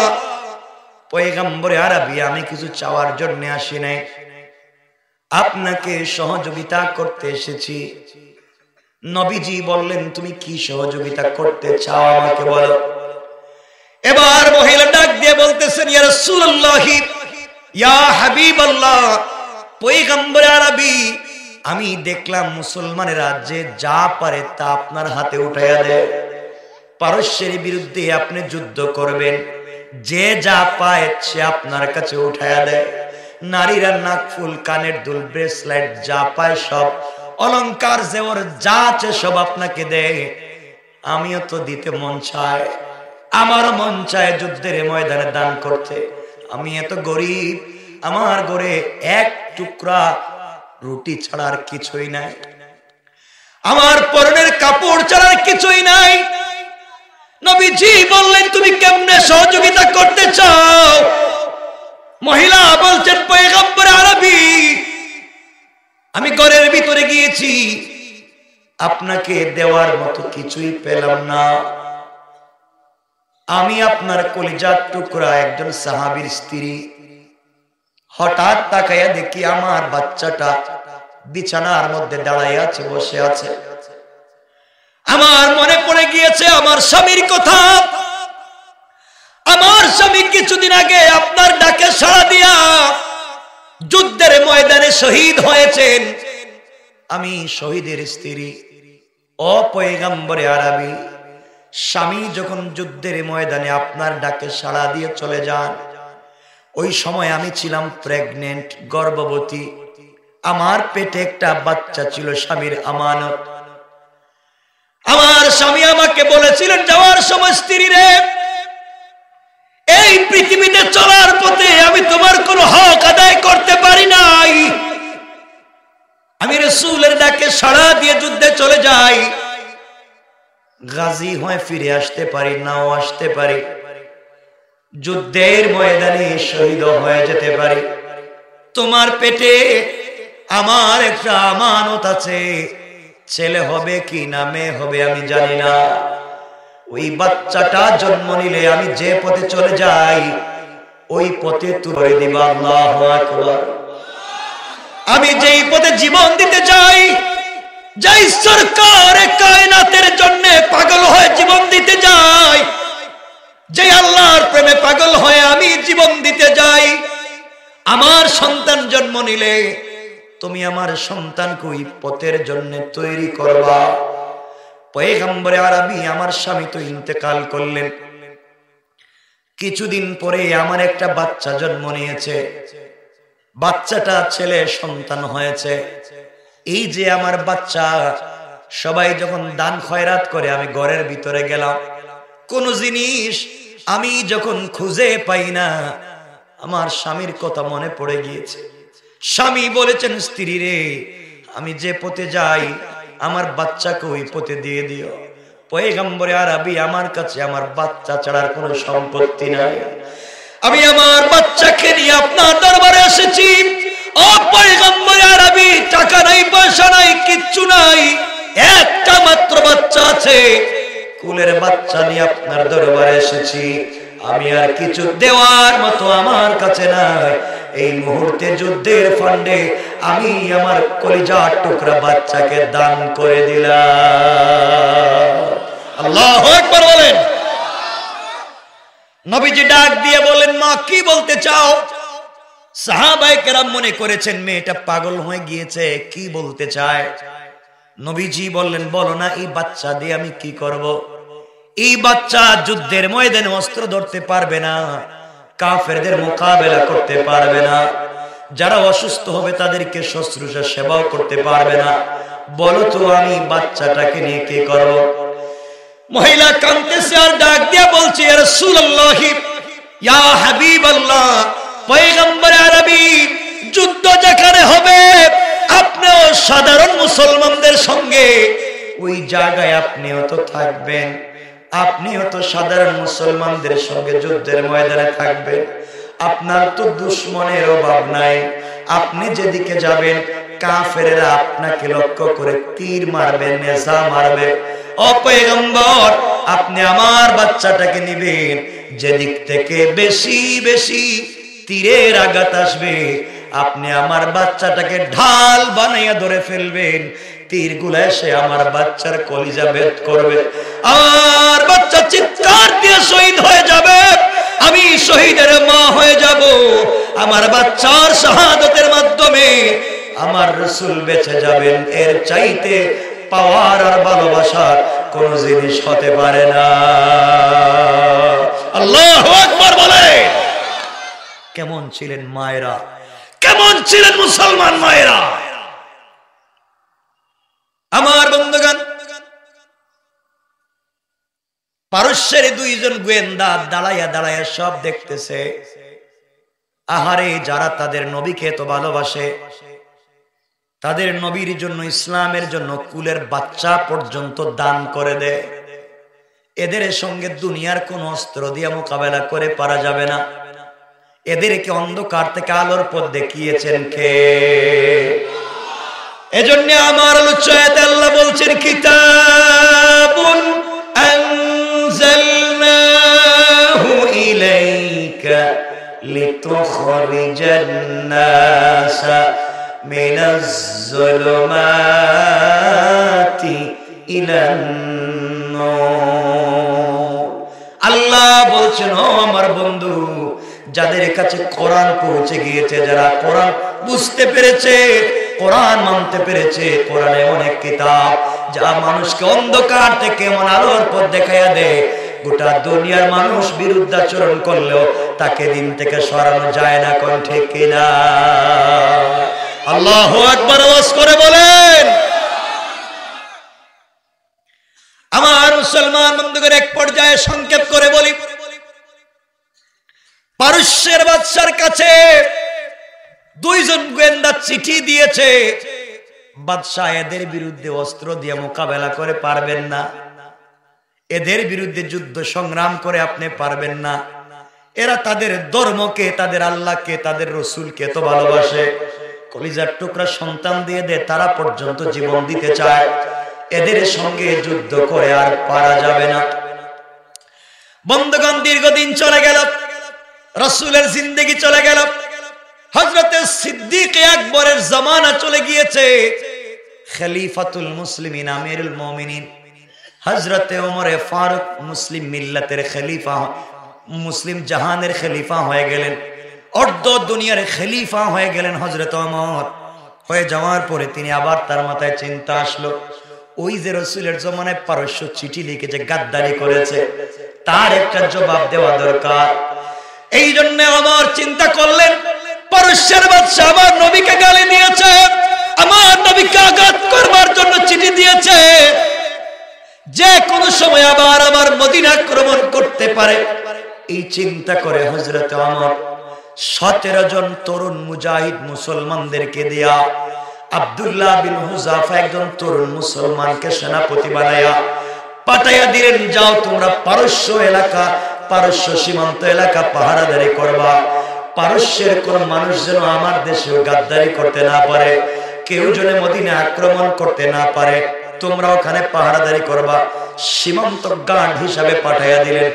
Speaker 1: পয়গম্বরে আরবি, আমি কিছু চাওয়ার জন্য আসি নাই, আপনাকে সহযোগিতা করতে এসেছি। নবীজি বললেন, তুমি কি সহযোগিতা করতে চাও আমাকে বলো। এবার মহিলা ডাক দিয়ে বলতেছেন, ইয়া রাসূলুল্লাহ, ইয়া হাবিবাল্লাহ, পয়গম্বরে আরবি, আমি দেখলাম মুসলমানেরা যে যা পারে তা আপনার হাতে উঠাইয়া দেয়, পারস্যের বিরুদ্ধে আপনি যুদ্ধ করবেন, যে যা পায় সে আপনার কাছে উঠাইয়া দেয়, নারীরা নাকফুল, কানের দুল, ব্রেসলেট যা পায় সব, অলংকার জেওর যা আছে সব আপনাকে দেয়। আমিও তো দিতে মন চায়, আমারও মন চায় যুদ্ধের ময়দানে দান করতে। আমি এত গরিব, আমার ঘরে এক টুকরা রুটি ছাড়ার কিছুই নাই, আমার পরনের কাপড় ছাড়ার কিছুই নাই। নবীজি বললেন, তুমি কেমনে সহযোগিতা করতে চাও? মহিলা বলছেন, পয়গম্বর আরবি, আমি ঘরের ভিতরে গিয়েছি, আপনাকে দেওয়ার মতো কিছুই পেলাম না। আমি আপনার কলিজার টুকরা একজন সাহাবীর স্ত্রী, হঠাৎ তাকাইয়া দেখি আমার বাচ্চাটা বিছানার মধ্যে দাঁড়াইয়া আছে, বসে আছে। আমার মনে পড়ে গিয়েছে আমার স্বামীর কথা। আমার স্বামী কিছুদিন আগে আপনার ডাকে সাড়া দিয়া যুদ্ধের ময়দানে শহীদ হয়েছেন। আমি শহীদের স্ত্রী। ও পয়গম্বরে আরবি, স্বামী যখন যুদ্ধের ময়দানে আপনার ডাকে সাড়া দিয়ে চলে যান, ওই সময় আমি ছিলাম প্রেগনেন্ট, গর্ভবতী, আমার পেটে একটা বাচ্চা ছিল, স্বামীর আমানত। আমার স্বামী আমাকে বলেছিলেন যাওয়ার সময়, স্ত্রী রে, এই পৃথিবীতে চলার পথে আমি তোমার কোনো হক আদায় করতে পারি নাই, আমি রাসূলের ডাকে সাড়া দিয়ে যুদ্ধে চলে যাই, গাজী হয়ে ফিরে আসতে পারি, নাও আসতে পারি, যুদ্ধের ময়দানে শহীদ হয়ে যেতে পারি। তোমার পেটে আমার একটা আমানত আছে, ছেলে হবে কি না মেয়ে হবে আমি জানি না। ওই বাচ্চাটা জন্ম নিলে আমি যে পথে চলে যাই ওই পথে তুলে দিবা। আল্লাহু আকবার। আমি যেই পথে জীবন দিতে যাই, যেই সরকার কায়নাতের জন্য পাগল হয়ে জীবন দিতে যাই, যে আল্লাহর প্রেমে পাগল হয়ে আমি জীবন দিতে যাই, আমার সন্তান জন্ম নিলে তুমি আমার সন্তানকে ওই পথের জন্য তৈরি করবা। পয়গম্বরে আরবি, আমার স্বামী তো ইন্তেকাল করলেন, কিছুদিন পরে আমার একটা বাচ্চা জন্ম নিয়েছে, বাচ্চাটা ছেলে সন্তান হয়েছে। এই যে আমার বাচ্চা, সবাই যখন দান খয়রাত করে আমি ঘরের ভিতরে গেলাম, কোন জিনিস আমি যখন খুঁজে পাই না, আমার স্বামীর কথা মনে পড়ে গিয়েছে। স্বামী বলেছেন, স্ত্রী রে, আমি যে পথে যাই আমার বাচ্চাকে ওই পথে দিয়ে দিও। পয়গম্বরে আরবি, আমার কাছে আমার বাচ্চা ছাড়ার কোনো সম্পত্তি নাই, আমি আমার বাচ্চাকে নিয়ে আপনার দরবারে এসেছি। ও পয়গম্বরে আরবি, টাকা নাই, পয়সা নাই, কিচ্ছু নাই, একটা মাত্র বাচ্চা আছে, কুলের বাচ্চা নিয়ে আপনার দরবারে এসেছি। আমি আর কিছু দেওয়ার মতো আমার কাছে নাই, এই মুহূর্তে যুদ্ধের ফান্ডে আমি আমার কলিজার টুকরা বাচ্চাকে দান করে দিলাম। আল্লাহু আকবার বলেন। নবীজি ডাক দিয়ে বলেন, মা কি বলতে চাও? সাহাবায়ে কেরাম মনে করেছেন মেয়েটা পাগল হয়ে গিয়েছে, কি বলতে চায়। নবীজি বললেন, বলো না, এই বাচ্চা দিয়ে আমি কি করব? এই বাচ্চা যুদ্ধের ময়দানে অস্ত্র ধরতে পারবে না, কাফেরদের মোকাবেলা করতে পারবে না, যারা অসুস্থ হবে তাদেরকে শুশ্রূষা সেবাও করতে পারবে না। বলো তো আমি বাচ্চাটাকে নিয়ে কি করব? মহিলা কাঁদতেছে আর ডাক দিয়া বলছে, ইয়া রাসূলুল্লাহ, ইয়া হাবিবাল্লাহ, পয়গম্বর আরবি, যুদ্ধ যেখানে হবে আপনিও সাধারণ মুসলমানদের সঙ্গে ওই জায়গায় আপনিও তো থাকবেন, আপনিও তো সাধারণ মুসলমানদের সঙ্গে যুদ্ধের ময়দানে থাকবেন। আপনার তো দুশমনের অভাব নাই, আপনি যেদিকে যাবেন কাফেররা আপনাকে লক্ষ্য করে তীর মারবে, নেশা মারবে। ও পয়গম্বর, আপনি আমার বাচ্চাটাকে নিবেন, যেদিক থেকে বেশি বেশি তীরের আঘাত আসবে আপনি আমার বাচ্চাটাকে ঢাল বানাইয়া ধরে ফেলবেন, তীরগুলো এসে আমার বাচ্চার কলিজা ভেদ করবে, আর বাচ্চা চিৎকার দিয়ে শহীদ হয়ে যাবে, আমি শহীদের মা হয়ে যাব, আমার বাচ্চার শাহাদাতের মাধ্যমে আমার রাসূল বেঁচে যাবেন। এর চাইতে পাওয়ার আর ভালোবাসার কোন জিনিস হতে পারে না। আল্লাহু আকবার বলে। কেমন ছিলেন মায়েরা, কেমন ছিলেন মুসলমান মায়েরা। আমার বন্ধুগণ, পারস্যের দুইজন গোয়েন্দা দাঁড়াইয়া দাঁড়াইয়া সব দেখতেছে। আহারে, যারা তাদের নবীকে এত ভালোবাসে, তাদের নবীর জন্য, ইসলামের জন্য কুলের বাচ্চা পর্যন্ত দান করে দেয়, এদের সঙ্গে দুনিয়ার কোন অস্ত্র দিয়ে মোকাবেলা করে পারা যাবে না। এদেরকে অন্ধকার থেকে আলোর পথ দেখিয়েছেন কে? এজন্য আমার আলোচনায় আল্লাহ বলছেন, কিতাবুন আনজালনাহু ইলাইকা লিতুখরিজান নাসা মিনাজ যুলুমাতি ইলান নূর। আল্লাহ বলছেন, ও আমার বন্ধু, যাদের কাছে কোরআন পৌঁছে গিয়েছে, যারা কোরআন বুঝতে পেরেছে, কোরআন মানতে পেরেছে, কোরআনে অনেক কিতাব যা মানুষকে অন্ধকার থেকে এমন আলোর পথ দেখাইয়া দেয়, গোটা দুনিয়ার মানুষ বিরুদ্ধাচরণ করলেও তাকে দিন থেকে সরানো যায় না। কোন ঠিক কিনা? আল্লাহু আকবার আওয়াজ করে বলেন। আমার মুসলমান বন্ধুদের, এক পর্যায়ে সংক্ষেপ করে বলি, পারস্যের বাদশার কাছে দুইজন গোয়েন্দা চিঠি দিয়েছে, বাদশাহ এদের বিরুদ্ধে অস্ত্র দিয়ে মোকাবেলা করে পারবেন না, এদের বিরুদ্ধে যুদ্ধ সংগ্রাম করে আপনি পারবেন না। এরা তাদের ধর্মকে, তাদের আল্লাহকে, তাদের রসুলকে তো ভালোবাসে, কলিজার টুকরা সন্তান দিয়ে দেয়, তারা পর্যন্ত জীবন দিতে চায়, এদের সঙ্গে যুদ্ধ করে আর পারা যাবে না। বন্ধুগণ, দীর্ঘদিন চলে গেল, রাসূলের জিন্দেগি চলে গেল, হযরতে সিদ্দিক আকবরের জামানা চলে গিয়েছে, খলিফাতুল মুসলিমিন, আমিরুল মুমিনিন হযরতে ওমর ফারুক মুসলিম মিল্লাতের খলিফা, মুসলিম জাহানের খলিফা হয়ে গেলেন, অর্ধ দুনিয়ার খলিফা হয়ে গেলেন হযরত ওমর। হয়ে যাওয়ার পরে তিনি আবার, তার মাথায় চিন্তা আসলো, ওই যে রাসূলের জামানায় পারস্য চিঠি লিখেছে, গাদ্দারি করেছে, তার একটা জবাব দেওয়া দরকার। এই জন্য ওমর চিন্তা করলেন, পারস্যের বাদশা আমার নবীকে গালি দিয়েছে, আমার নবীকে আঘাত করবার জন্য চিঠি দিয়েছে, যে কোনো সময় আবার আমার মদিনা আক্রমণ করতে পারে। এই চিন্তা করে হযরত ওমর 17 জন তরুণ মুজাহিদ মুসলমানদেরকে দিয়া আব্দুল্লাহ বিন হুযাফা একজন তরুণ মুসলমানকে সেনাপতি বানায়া পাঠাইয়া দিলেন, যাও তোমরা পারস্য এলাকা, পারস্য সীমান্ত এলাকা পাহারাদারি করবা, পারস্যের কোন মানুষ যেন আমার দেশেও গাদ্দারি করতে না পারে, কেউ যেন মদিনা আক্রমণ করতে না পারে, তোমরা ওখানে পাহারাদারি করবা। সীমান্ত গার্ড হিসাবে পাঠাইয়া দিলেন,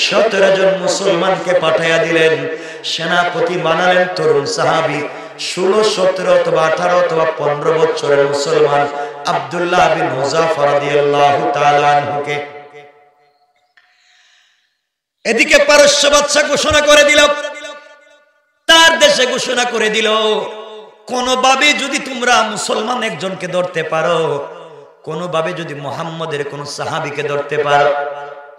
Speaker 1: 17 জন মুসলমানকে পাঠাইয়া দিলেন, সেনাপতি বানালেন তরুণ সাহাবী, 16, 17 অথবা 18 অথবা 15 বছরের মুসলমান আব্দুল্লাহ বিন হুযাফা রাদিয়াল্লাহু তাআলা আনহুকে। এদিকে পারস্য বাদশা ঘোষণা করে দিল, তার দেশে ঘোষণা করে দিল, কোনোভাবে যদি তোমরা মুসলমান একজনকে ধরতে পারো, কোনোভাবে যদি মুহাম্মদের কোন সাহাবীকে ধরতে পারো,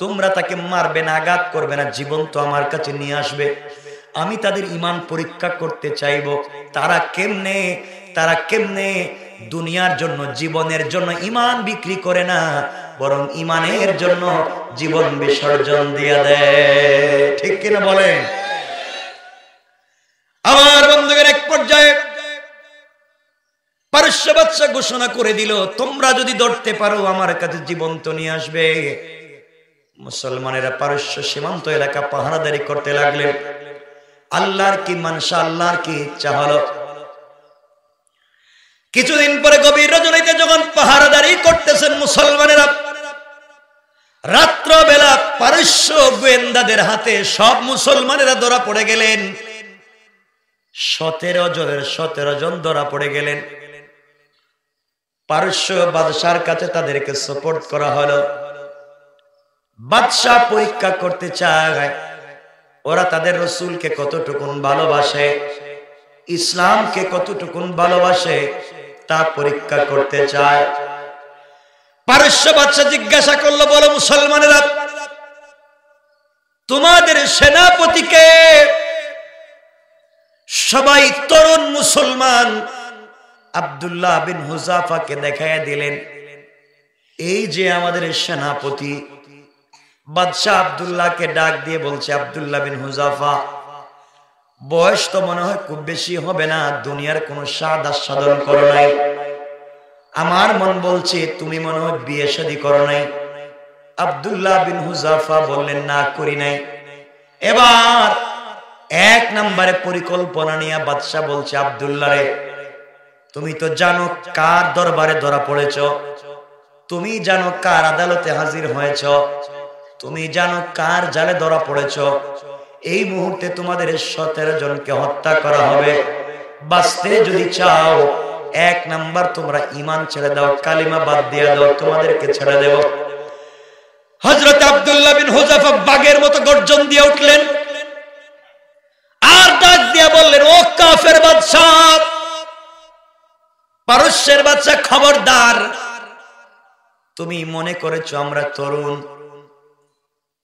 Speaker 1: তোমরা তাকে মারবে না, আঘাত করবে না, জীবন্ত আমার কাছে নিয়ে আসবে, আমি তাদের ঈমান পরীক্ষা করতে চাইবো, তারা কেমনে দুনিয়ার জন্য, জীবনের জন্য ঈমান বিক্রি করে না, বরং ইমানের জন্য জীবন বিসর্জন দিয়ে দেয়। ঠিক কিনা বলেন? আমার বন্ধুদের এক পর্যায়ে পারস্য বাদশা ঘোষণা করে দিল, তোমরা যদি ধরতে পারো আমার কাছে জীবন্ত নিয়ে আসবে। মুসলমানেরা পারস্য সীমান্ত এলাকা পাহারাদারি করতে লাগলেন। আল্লাহর কি মানসা, আল্লাহর কি ইচ্ছা হলো। কিছুদিন পরে গভীর রজনীতে যখন পাহারাদারি করতেছেন মুসলমানেরা, রাত্র বেলা পারস্য গোয়েন্দাদের হাতে সব মুসলমানেরা ধরা পড়ে গেলেন। 17 জন ধরা পড়ে গেলেন। পারস্য বাদশার কাছে তাদেরকে সুপর্দ করা হলো। বাদশা পরীক্ষা করতে চায় ওরা তাদের রসুলকে কতটুকুন ভালোবাসে, ইসলামকে কতটুকুন ভালোবাসে, তা পরীক্ষা করতে চায়। পারস্য বাদশা জিজ্ঞাসা করলো, বলো মুসলমানেরা, তোমাদের সেনাপতিকে? সবাই তরুণ মুসলমান আব্দুল্লাহ বিন হুযাফাকে দেখাইয়া দিলেন, এই যে আমাদের সেনাপতি। বাদশাহ আব্দুল্লাহকে ডাক দিয়ে বলছে, আব্দুল্লাহ বিন হুযাফা, বয়স তো মনে হয় খুব বেশি হবে না, দুনিয়ার কোনো স্বাদ আস্বাদন করো নাই। আমার মন বলছে তুমি মনে হয় বিয়ে শাদী করো নাই। আব্দুল্লাহ বিন হুযাফা বললেন, না, করি নাই। এবার 1 নম্বরে পরিকল্পনা নিয়ে বাদশাহ বলছে, আব্দুল্লাহ রে, তুমি তো জানো কার দরবারে ধরা পড়েছ, তুমি জানো কার আদালতে হাজির হয়েছ, তুমি জানো কার জালে ধরা পড়েছ। এই মুহূর্তে তোমাদের 17 জনকে হত্যা করা হবে। বাঁচতে যদি চাও 1 নাম্বার তোমরা ঈমান ছেড়ে দাও, কালিমা বাদ দিয়ে দাও, তোমাদেরকে ছেড়ে দেব। হযরত আব্দুল্লাহ বিন হুযাফা বাঘের মতো গর্জন দিয়ে উঠলেন আর ডাক দিয়ে বললেন, ও কাফের বাদশা, পারস্যের বাদশা, খবরদার। তুমি মনে করেছো আমরা তরুণ,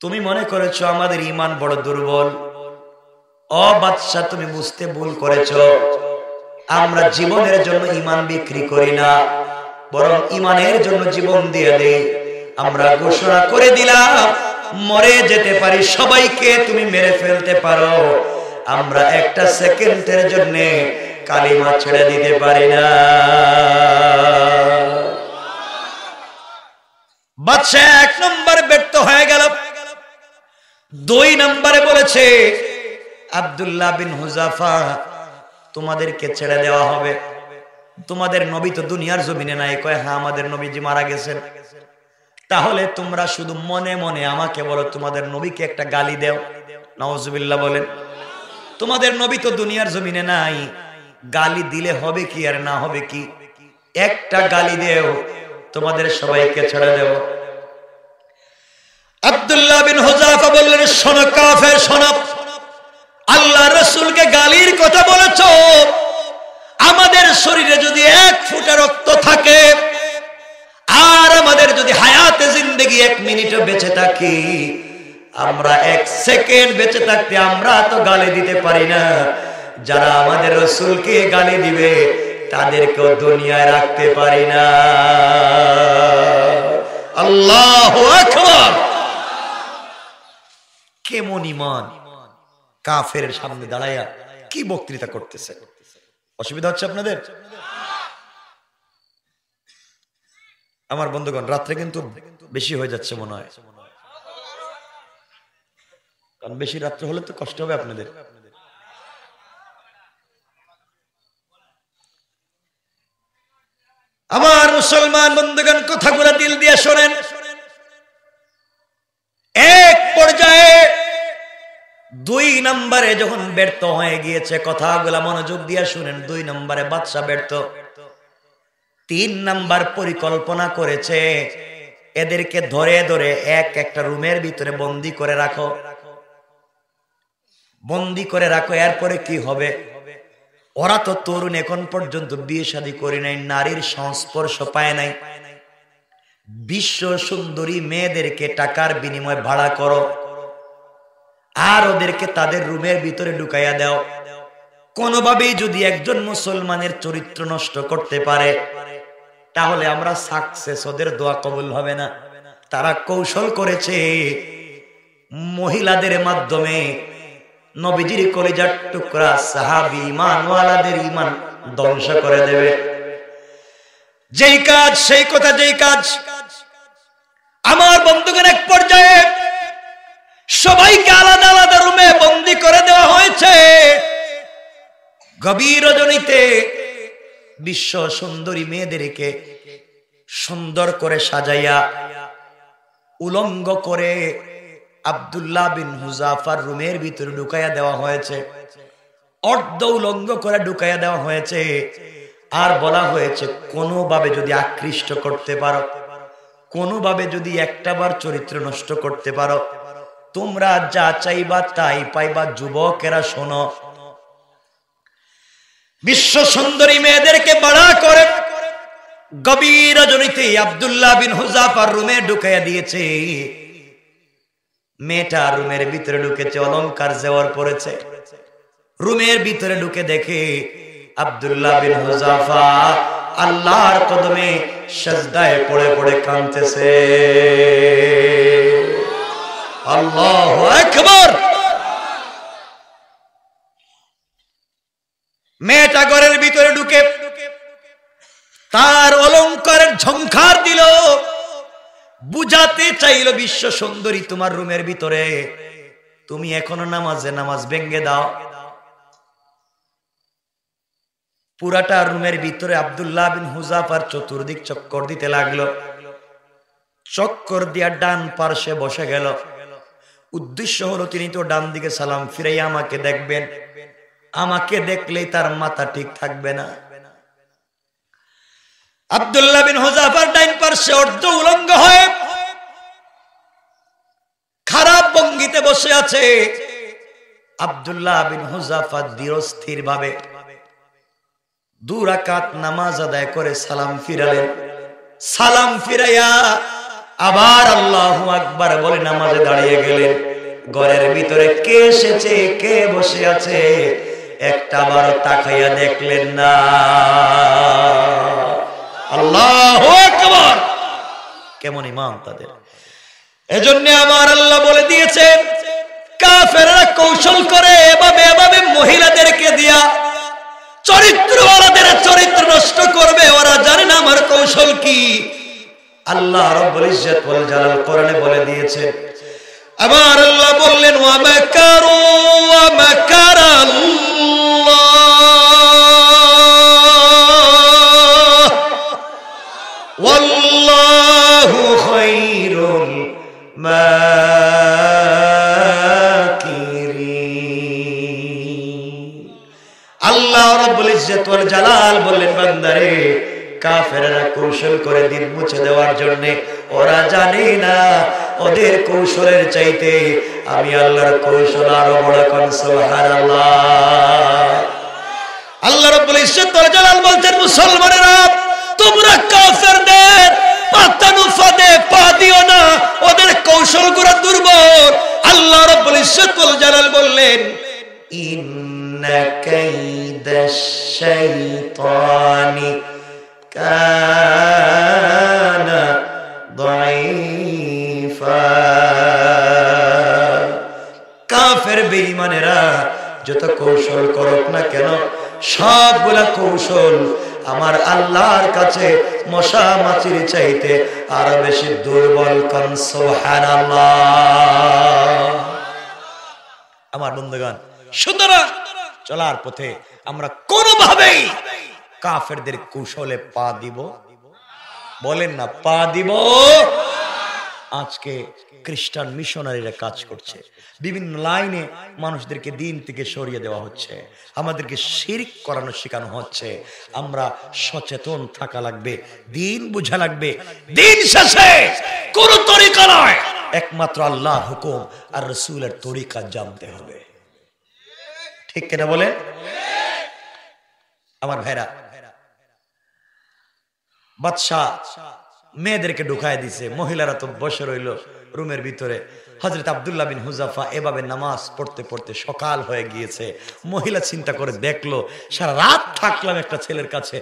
Speaker 1: তুমি মনে করেছো আমাদের ঈমান বড় দুর্বল। ও বাদশা, তুমি বুঝতে ভুল করেছো। আমরা জীবনের জন্য ঈমান বিক্রি করি না, বরং ঈমানের জন্য জীবন দিয়ে দেই। আমরা ঘোষণা করে দিলাম, মরে যেতে পারি, সবাইকে তুমি মেরে ফেলতে পারো, আমরা একটা সেকেন্ডের জন্য কালিমা ছেড়ে দিতে পারি না। বাদশা 1 নম্বরে ব্যর্থ হয়ে গেল। 2 নম্বরে বলেছে, আব্দুল্লাহ বিন হুযাফা, তোমাদেরকে ছেড়ে দেওয়া হবে। তোমাদের নবী তো দুনিয়ার জমিনে নাই। কয়, হ্যাঁ, আমাদের নবীজি মারা গেছেন। তাহলে তোমরা শুধু মনে মনে আমাকে বলো, তোমাদের নবীকে একটা গালি দাও। নাউজুবিল্লাহ বলেন। তোমাদের নবী তো দুনিয়ার জমিনে নাই, গালি দিলে হবে কি আর না হবে কি? একটা গালি দেও, তোমাদের সবাইকে ছেড়ে দেব। আব্দুল্লাহ বিন হুযাফা বললেন, শোনো কাফের, শোনো, আল্লাহ রাসূলকে গালির কথা বলেছো। আমাদের শরীরে যদি 1 ফোঁটা রক্ত থাকে আর আমাদের যদি হায়াতে জিন্দেগি 1 মিনিটও বেঁচে থাকি, আমরা 1 সেকেন্ড বেঁচে থাকতে আমরা তো গালি দিতে পারি না। যারা আমাদের রাসূলকে গালি দিবে তাদেরকেও দুনিয়ায় রাখতে পারি না। আল্লাহু আকবার। কেমন ঈমান! কাফের সামনে দাঁড়ায়া কি বক্তৃতা করতেছে। অসুবিধা হচ্ছে আপনাদের? আমার বন্ধুগণ, রাত্রে কিন্তু বেশি হয়ে যাচ্ছে মনে হয়, কারণ বেশি রাত্রে হলে তো কষ্ট হবে আপনাদের। আমার মুসলমান বন্ধুগণ, কথাগুলো দিল দিয়ে শোনেন। এক পর্যায়ে 2 নম্বরে যখন ব্যর্থ হয়ে গিয়েছে, কথাগুলা মনোযোগ দিয়ে শুনেন। 2 নম্বরে বাদশা ব্যর্থ। 3 নাম্বার পরিকল্পনা করেছে, এদেরকে ধরে ধরে একটা রুমের ভিতরে বন্দী করে রাখো, বন্দী করে রাখো। এরপরে কি হবে? ওরা তো তরুণ, এখন পর্যন্ত বিয়ে শাদী করে নাই, নারীর সংস্পর্শ পায় নাই। বিশ্ব সুন্দরী মেয়েদেরকে টাকার বিনিময়ে ভাড়া করো আর ওদেরকে তাদের রুমের ভিতরে ঢুকাইয়া দাও। কোনোভাবেই যদি একজন মুসলমানের চরিত্র নষ্ট করতে পারে, তাহলে আমরা সাকসেস, ওদের দোয়া কবুল হবে না। তারা কৌশল করেছে মহিলাদের মাধ্যমে নবীজির কলিজার টুকরা সাহাবী ঈমানওয়ালাদের ঈমান ধ্বংস করে দেবে। যেই কাজ সেই কথা, যেই কাজ। আমার বন্ধুগণ, এক পর্যায়ে সবাইকে আলাদা আলাদা রুমে বন্দী করে দেওয়া হয়েছে। গভীর রজনীতে বিশ্ব সুন্দরী মেয়েদেরকে সুন্দর করে সাজাইয়া উলঙ্গ করে আব্দুল্লাহ বিন হুযাফার রুমের ভিতরে ঢুকাইয়া দেওয়া হয়েছে। অর্ধ উলঙ্গ করে ঢুকাইয়া দেওয়া হয়েছে। আর বলা হয়েছে, কোনোভাবে যদি আকৃষ্ট করতে পারো, কোনোভাবে যদি একটাবার চরিত্র নষ্ট করতে পারো, তোমরা যা চাইবা তাই পাইবা। যুবকেরা শোনো, বিশ্ব সুন্দরী মেয়েদেরকে বাড়া করে গভীর রজনীতে আব্দুল্লাহ বিন হুযাফার রুমে ঢুকাইয়া দিয়েছে। মেয়েটা রুমের ভিতরে ঢুকেছে, অলংকার জেওয়ার পড়েছে। রুমের ভিতরে ঢুকে দেখে আব্দুল্লাহ বিন হুযাফা আল্লাহর কদমে সিজদায় পড়ে পড়ে কাঁদতেছে। আল্লাহু আকবার। মেয়েটা ঘরের ভিতরে ঢুকে তার অলংকারের ঝংকার দিল, বুঝাতে চাইল, বিশ্ব সুন্দরী তোমার রুমের ভিতরে, তুমি এখনো নামাজ ভেঙ্গে দাও। পুরাটা রুমের ভিতরে আব্দুল্লাহ বিন হুযাফার চতুর্দিক চক্কর দিতে লাগলো। চক্কর দিয়া ডান পার্শ্বে বসে গেল। উদ্দেশ্য হলো তিনি তো ডান দিকে সালাম ফিরাইয়া আমাকে দেখবেন, আমাকে দেখলেই তার মাথা ঠিক থাকবে না। আব্দুল্লাহ বিন হুযাফার ডান পার্শ্বে অর্ধ উলঙ্গ হয়ে খারাপ ভঙ্গিতে বসে আছে। আব্দুল্লাহ বিন হুযাফা ধীরস্থির ভাবে 2 রাকাত নামাজ আদায় করে সালাম ফিরালেন। সালাম ফিরাইয়া আবার আল্লাহু আকবার বলে নামাজে দাঁড়িয়ে গেলেন। ঘরের ভিতরে কে এসেছে, কে বসে আছে, একটাবার তাকাইয়া দেখলেন না। আল্লাহু আকবার। কেমন ঈমান তাদের! এজন্য আমার আল্লাহ বলে দিয়েছেন, কাফেররা কৌশল করে এভাবে মহিলাদেরকে দিয়া চরিত্রওয়ালাদের চরিত্র নষ্ট করবে। ওরা জানে না আমার কৌশল কি। আল্লাহ রাব্বুল ইজ্জত ওয়াল জালাল কোরআনে বলে দিয়েছেন। আবার আল্লাহ বললেন, ওয়া মাকারু ওয়া মাকারাল্লাহ ওয়াল্লাহু খায়রুল মাকিরিন। আল্লাহ রাব্বুল ইজ্জত ওয়াল জালাল বললেন, বান্দারে, কাফেররা কৌশল করে দিন মুছে দেওয়ার জন্য। ওরা জানে না ওদের কৌশলের চাইতে আমি আল্লাহর কৌশল আরো বড়। কোন সুবহানাল্লাহ। আল্লাহ রাব্বুল ইজ্জত ওয়াল জালাল বলছেন, মুসলমানেরা, তোমরা কাফেরদের পাতানো ফাঁদে পা দিও না, ওদের কৌশলগুলো দুর্বল। আল্লাহ রাব্বুল ইজ্জত ওয়াল জালাল বললেন, ইন্না কাইদাশ শাইতানি কানা দাঈফা। কাফের বেঈমানেরা যত কৌশল করুক না কেন, সবগুলা কৌশল আমার আল্লাহর কাছে মশা মাছির চাইতে আরো বেশি দুর্বল। কোন সুবহানাল্লাহ। আমার বন্ধুগণ, সুতরাং চলার পথে আমরা কোনোভাবেই কাফেরদের কৌশলে পা দিব, বলেন না, পা দিব। আজকে খ্রিস্টান মিশনারিরা কাজ করছে, বিভিন্ন লাইনে মানুষদেরকে দিন থেকে সরিয়ে দেওয়া হচ্ছে, আমাদেরকে শিরক করানো শেখানো হচ্ছে। আমরা সচেতন থাকা লাগবে, দিন বুঝা লাগবে। দিন শেষে কোন তরিকা নয়, একমাত্র আল্লাহর হুকুম আর রাসূলের তরিকা জানতে হবে। ঠিক কিনা বলেন আমার ভাইরা? বাদশা মেয়েদেরকে ঢুকায় দিছে, মহিলারা তো বসে রইল রুমের ভিতরে। হযরত আব্দুল্লাহ বিন হুযাফা এভাবে নামাজ পড়তে পড়তে সকাল হয়ে গিয়েছে। মহিলা চিন্তা করে দেখলো, সারা রাত থাকলাম একটা ছেলের কাছে,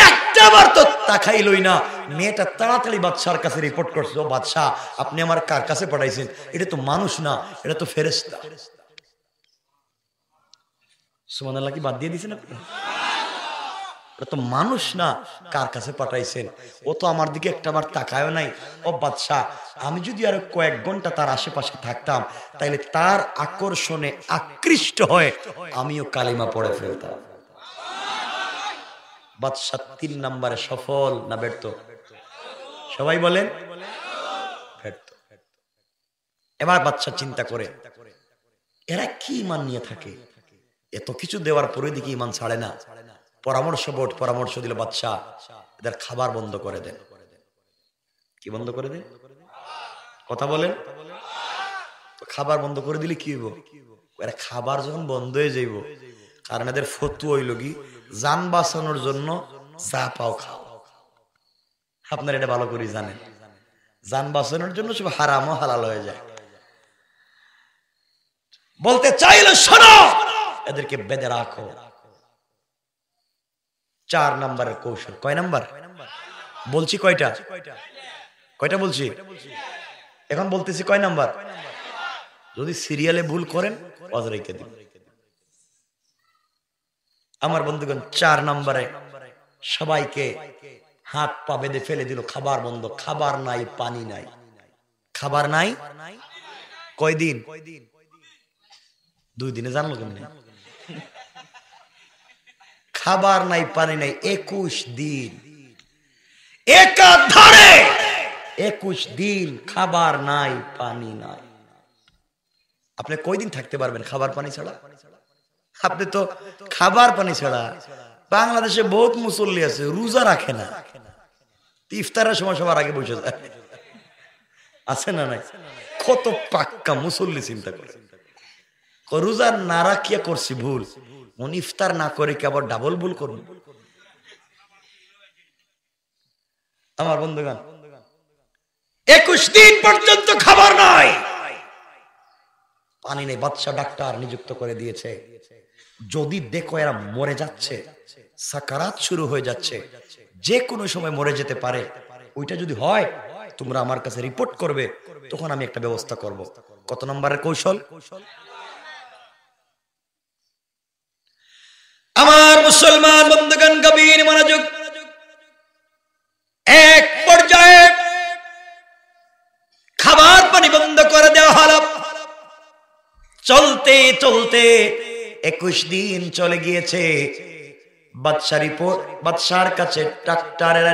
Speaker 1: একটাবার তো তাকাইলই না। মেয়েটা তাড়াতাড়ি বাদশার কাছে রিপোর্ট করছে, ও বাদশা, আপনি আমার কার কাছে পাঠাইছেন? এটা তো মানুষ না, এটা তো ফেরেশতা। সুবহানাল্লাহ কি বাদ দিয়ে দিয়েছেন আপনি? এটা তো মানুষ না, কার কাছে পাঠাইছেন? ও তো আমার দিকে একটাবার তাকায়ও নাই। ও বাদশা, আমি যদি আরো কয়েক ঘন্টা তার আশেপাশে থাকতাম, তাইলে তার আকর্ষণে আকৃষ্ট হয়ে আমিও কালিমা পড়ে ফেলতাম। বাদশা 3 নম্বরে সফল না ব্যর্থ? সবাই বলেন ব্যর্থ। এবার বাদশা চিন্তা করে, এরা কি ইমান নিয়ে থাকে? এত কিছু দেওয়ার পরে দিকে ইমান ছাড়ে না। পরামর্শ দিল বাদশা, এদের খাবার বন্ধ করে দেন। কি বন্ধ করে দেন? কথা বলেন। খাবার বন্ধ করে দিলে কি হইব? এরা খাবার যখন বন্ধ হয়ে যাইব, কারণ এদের ফতোয়া হইল কি, জান বাঁচানোর জন্য যা পাও খাও। আপনারা এটা ভালো করে জানেন, জান বাঁচানোর জন্য সব হারাম ও হালাল হয়ে যায়। বলতে চাইলে শোনো, এদেরকে বেঁধে রাখো। 4 নম্বরের কৌশল। কয় নাম্বার বলছি? কয়টা বলছি? এখন বলতেছি কয় নাম্বার? যদি সিরিয়ালে ভুল করেন অজরাইকে দিন। আমার বন্ধুগণ, 4 নম্বরে সবাইকে হাত পা বেঁধে ফেলে দিল। খাবার বন্ধ, খাবার নাই, পানি নাই। খাবার নাই কয়দিন? 2 দিনে। জানলো কেমনি? খাবার নাই, পানি নাই, 21 দিন একাধারে। 21 দিন খাবার নাই, পানি নাই। আপনি কয়দিন থাকতে পারবেন খাবার পানি ছাড়া? আপনি তো খাবার পানি ছাড়া, বাংলাদেশে বহুত মুসল্লি আছে রোজা রাখে না, ইফতারের সময় সবার আগে বসে যায়। আছে না নাই? কত পাক্কা মুসল্লি চিন্তা করে। রোজা না রাখিয়া করছি ভুল, ইফতার না করে কি আবার ডাবল ভুল করুন? আমার বন্ধুগণ, 21 দিন পর্যন্ত খাবার নাই, পানি নেই। বাদশা ডাক্তার নিযুক্ত করে দিয়েছে। যদি দেখো এরা মরে যাচ্ছে, সাকারাত শুরু হয়ে যাচ্ছে, যে কোনো সময় মরে যেতে পারে, ওইটা যদি হয় তোমরা আমার কাছে রিপোর্ট করবে, তখন আমি একটা ব্যবস্থা করব। কত নম্বরের কৌশল? আমার মুসলমান বন্ধুগণ, গভীর মনোযোগ। এক পর্যায়ে খাবার পানি বন্ধ করে দেওয়া হলো। চলতে চলতে 21 দিন চলে গিয়েছে। বাদশার কাছে ডাক্তারেরা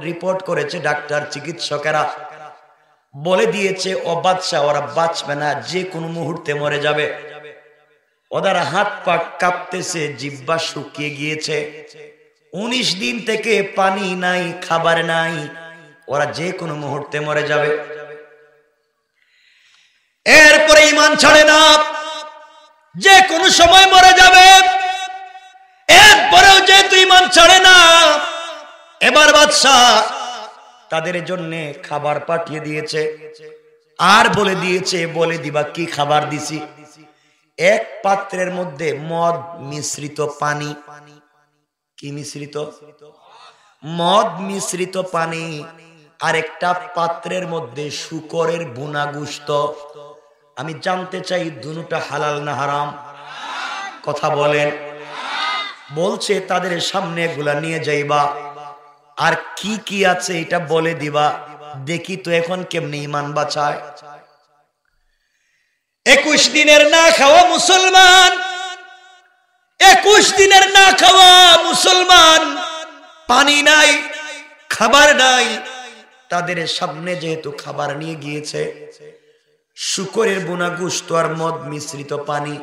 Speaker 1: রিপোর্ট করেছে, ডাক্তার চিকিৎসকেরা বলে দিয়েছে, ও বাদশা, ওরা বাঁচবে না, যে কোনো মুহূর্তে মরে যাবে। ওদের হাত পা কাঁপতেছে, জিহ্বা শুকিয়ে গিয়েছে। 19 দিন থেকে পানি নাই, খাবার নাই, ওরা যে কোনো মুহূর্তে মরে যাবে। এরপরে ঈমান ছাড়ে না, যে কোনো সময় মরে যাবে। এরপরেও যেহেতু ঈমান ছাড়ে না, এবার বাদশা তাদের জন্য খাবার পাঠিয়ে দিয়েছে, আর বলে দিয়েছে, বলে দিবা কি খাবার দিছি। এক পাত্রের মধ্যে মদ মিশ্রিত পানি। কি মিশ্রিত? মদ মিশ্রিত পানি। আর একটা পাত্রের মধ্যে শূকরের বুনা গোশত। আমি জানতে চাই দুটোটা হালাল না হারাম? কথা বলেন। বলছে তাদের সামনে এগুলা নিয়ে যাইবা, আর কি কি আছে এটা বলে দিবা, দেখি তো এখন কেমনে ঈমান বাঁচায়। 21 দিনের না খাওয়া মুসলমান, 21 দিনের না খাওয়া মুসলমান, পানি নাই, খাবার নাই। তাদের সামনে যেহেতু খাবার নিয়ে গিয়েছে, শূকরের বোনা গোশত আর মদ মিশ্রিত পানি,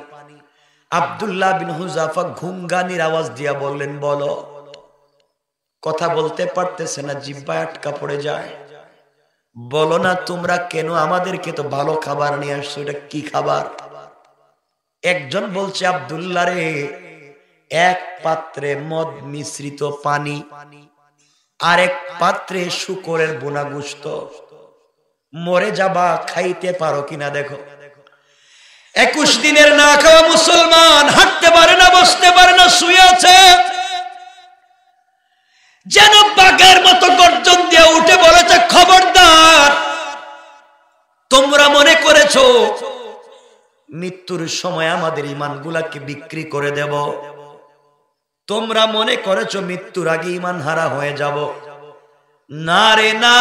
Speaker 1: আব্দুল্লাহ বিন হুযাফা ঘুমগানির আওয়াজ দিয়া বললেন, বলো। কথা বলতে পারতেছে না, জিহ্বায় আটকা পড়ে যায়। বলো না তোমরা কেন আমাদেরকে তো ভালো খাবার নিয়ে আসছো, এটা কি খাবার? একজন বলছে, আব্দুল্লাহ রে, এক পাত্রে মদ মিশ্রিত পানি, আর এক পাত্রে শূকরের বোনা গোশত। মরে যাবা, খাইতে পারো কিনা দেখো। 21 দিনের না খাওয়া মুসলমান, হাঁটতে পারে না, বসতে পারে না, শুয়ে আছে। যেন বাঘের মতো গর্জন দিয়ে উঠে বলেছে, খবরদার, তোমরা মনে করেছো মৃত্যুর সময় আমাদের ঈমানগুলাকে বিক্রি করে দেব, তোমরা মনে করেছো মৃত্যুর আগে ঈমান হারা হয়ে যাব। না রে না,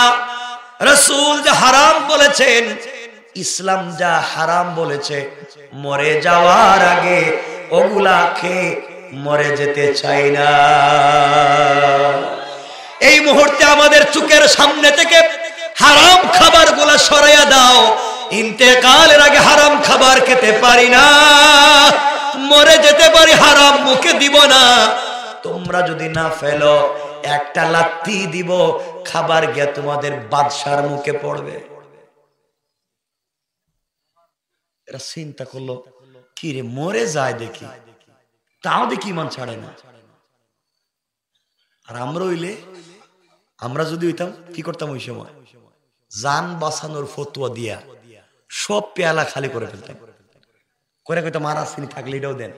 Speaker 1: রাসূল যা হারাম বলেছেন, ইসলাম যা হারাম বলেছে, মরে যাওয়ার আগে ওগুলা খেয়ে মরে যেতে চাই না। এই মুহূর্তে আমাদের চোখের সামনে থেকে হারাম খাবারগুলো সরাইয়া দাও। ইন্তেকালের আগে হারাম খাবার খেতে পারি না, মরে যেতে পারি, হারাম মুখে দিব না। তোমরা যদি না ফেলো, একটা লাথি দিব, খাবার গিয়া তোমাদের বাদশার মুখে পড়বে। এরা চিন্তা করলো, কি রে, মরে যায় দেখি, তাও দেখি ঈমান ছাড়ে না। আর আমরা হইলে, আমরা যদি হইতাম, কি করতাম ওই সময়? জান বাঁচানোর ফতোয়া দিয়া সব পেয়ালা খালি করে ফেলতাম, করে কইতাম আর আসিনি, থাকলে এটাও দেন।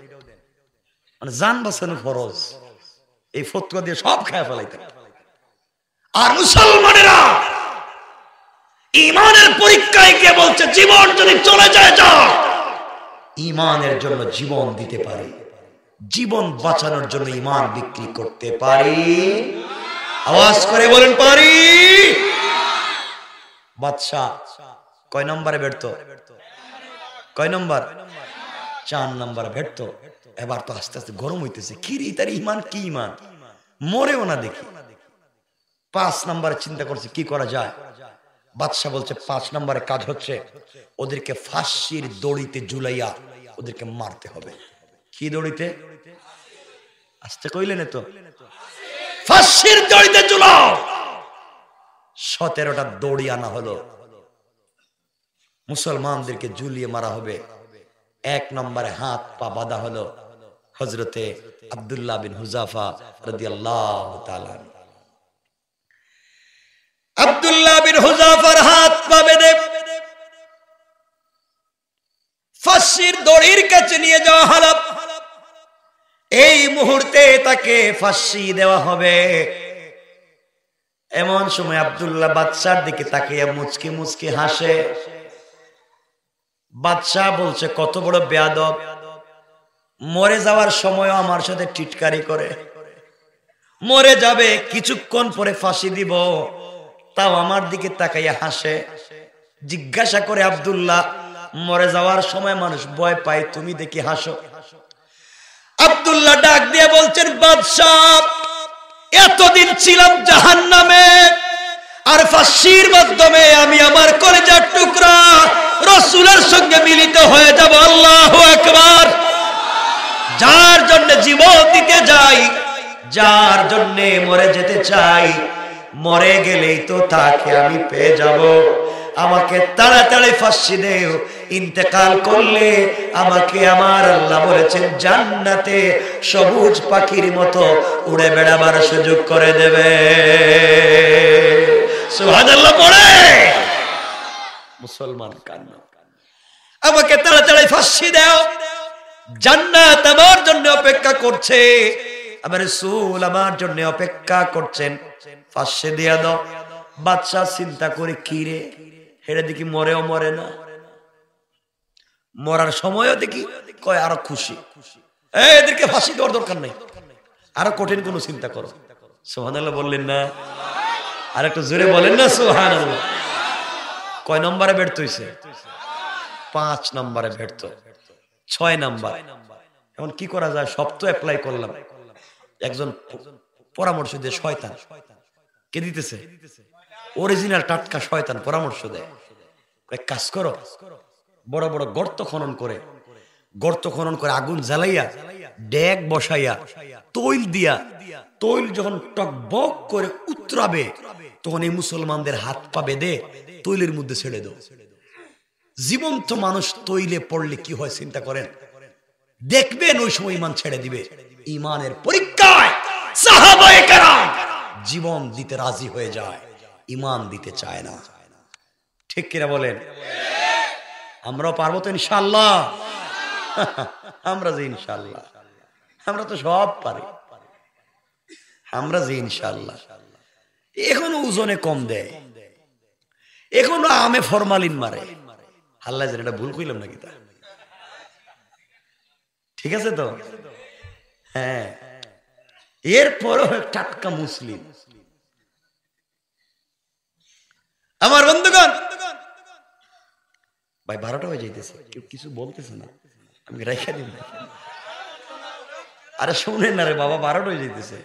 Speaker 1: মানে জান বাঁচানো ফরজ, এই ফতোয়া দিয়ে সব খায়া ফেলাইতাম। আর মুসলমানেরা ঈমানের পরীক্ষায় কে বলছে, জীবন যদি চলে যায় যা, ঈমানের জন্য জীবন দিতে পারি, জীবন বাঁচানোর জন্য ঈমান বিক্রি করতে পারি। আওয়াজ করে বলেন পারি। বাদশা কয় নম্বরে ব্যর্থ? কয় নম্বর? 4 নম্বরে ব্যর্থ। এবার তো আস্তে আস্তে গরম হইতেছে, কি রে, তার ঈমান কি ঈমান, মরেও না দেখি। 5 নম্বরে চিন্তা করছে কি করা যায়। বাদশা বলছে 5 নম্বরে কাজ হচ্ছে ওদেরকে ফাঁসির দড়িতে ঝুলাইয়া ওদেরকে মারতে হবে। কি দড়িতে? আস্তে কইলেন তো, ফাঁসির দড়িতে ঝুলাও। 17টা দড়ি আনা হলো, মুসলমানদেরকে ঝুলিয়ে মারা হবে। 1 নম্বরে হাত পা বাঁধা হলো হযরতে আব্দুল্লাহ বিন হুযাফা রাদিয়াল্লাহু তাআলা। আব্দুল্লাহ বিন হুযাফার হাত পা বেঁধে ফাঁসির দড়ির কাছে নিয়ে যাওয়া হলো। এই মুহূর্তে তাকে ফাঁসি দেওয়া হবে। এমন সময় আব্দুল্লাহ বাদশার দিকে তাকিয়ে মুচকি মুচকি হাসে। বাদশা বলছে, কত বড় বেয়াদব, মরে যাওয়ার সময় আমার সাথে টিটকারি করে। মরে যাবে, কিছুক্ষণ পরে ফাঁসি দিব, তাও আমার দিকে তাকাইয়া হাসে। জিজ্ঞাসা করে, আব্দুল্লাহ, মরে যাওয়ার সময় মানুষ ভয় পায়, তুমি দেখি হাসো। আব্দুল্লাহ ডাক দিয়ে বলছেন, বাদশাহ, এতদিন ছিলাম জাহান্নামে, আর ফাঁসির মাধ্যমে আমি আমার কলেজার টুকরা রাসূলের সঙ্গে মিলিত হয়ে যাব। আল্লাহু আকবার। যার জন্য জীবন দিতে যাই, যার জন্য মরে যেতে চাই, মরে গেলেই তো তাকে আমি পেয়ে যাব। আমাকে তাড়াতাড়ি ফাঁসি দেও, ইন্তেকাল করলে আমাকে আমার আল্লাহ বলেছেন জান্নাতে সবুজ পাখির মতো উড়ে বেড়াবার সুযোগ করে দেবে। সুবহানাল্লাহ পড়ে মুসলমান কান্না, আমাকে তাড়াতাড়ি ফাঁসি দাও, জান্নাত আমার জন্য অপেক্ষা করছে, আমার রাসূল আমার জন্য অপেক্ষা করছেন, ফাঁসি দিয়া দাও। বাদশা চিন্তা করে, কি রে, হেরে দেখি মরেও মরে না, মরার সময়ও দেখি কয় আরো খুশি, এদেরকে ফাঁসি দেওয়ার দরকার নেই, আরো কঠিন কোন চিন্তা করো। সুবহানাল্লাহ বললেন না? আর একটু জোরে বলেন না সুবহানাল্লাহ। কয় নম্বরে ব্যর্থ হইছে? 5 নম্বরে ব্যর্থ। 6 নাম্বার। এখন কি করা যায়? সব তো অ্যাপ্লাই করলাম, একজন পরামর্শ দিয়ে, শয়তান। কে দিতেছে? অরিজিনাল টাটকা শয়তান পরামর্শ দেয়, এক কাজ করো, বড় বড় গর্ত খনন করে আগুন জ্বালাইয়া ডেক বসাইয়া তৈল দিয়া, তৈল যখন টকবক করে উতরাবে তখন এই মুসলমানদের হাত পা বেঁধে তৈলের মধ্যে ছেড়ে দাও। জীবন্ত মানুষ তৈলে পড়লে কি হয় চিন্তা করেন, দেখবেন ওই সময় ঈমান ছেড়ে দিবে। ঈমানের পরীক্ষায় সাহাবায়ে কেরাম জীবন দিতে রাজি হয়ে যায়, ঈমান দিতে চায় না। ঠিক কিনা বলেন? আমরাও পারবো তো ইনশাআল্লাহ? আমরা যে ইনশাআল্লাহ, আমরা তো সব পারি। আমরা যে ইনশাআল্লাহ, এখনো ওজনে কম দেয়, এখনো আমে ফরমালিন মারে। আল্লাহ জানে এটা ভুল কইলাম নাকি? তা ঠিক আছে তো? হ্যাঁ, এরপরও টাটকা মুসলিম। আমার বন্ধুগণ, ভাই 12টা হয়ে যাইতেছে, কেউ কিছু বলতেছে না, আমি রেখে দিন। আরে শুনেন না রে বাবা, 12টা হয়ে যাইতেছে।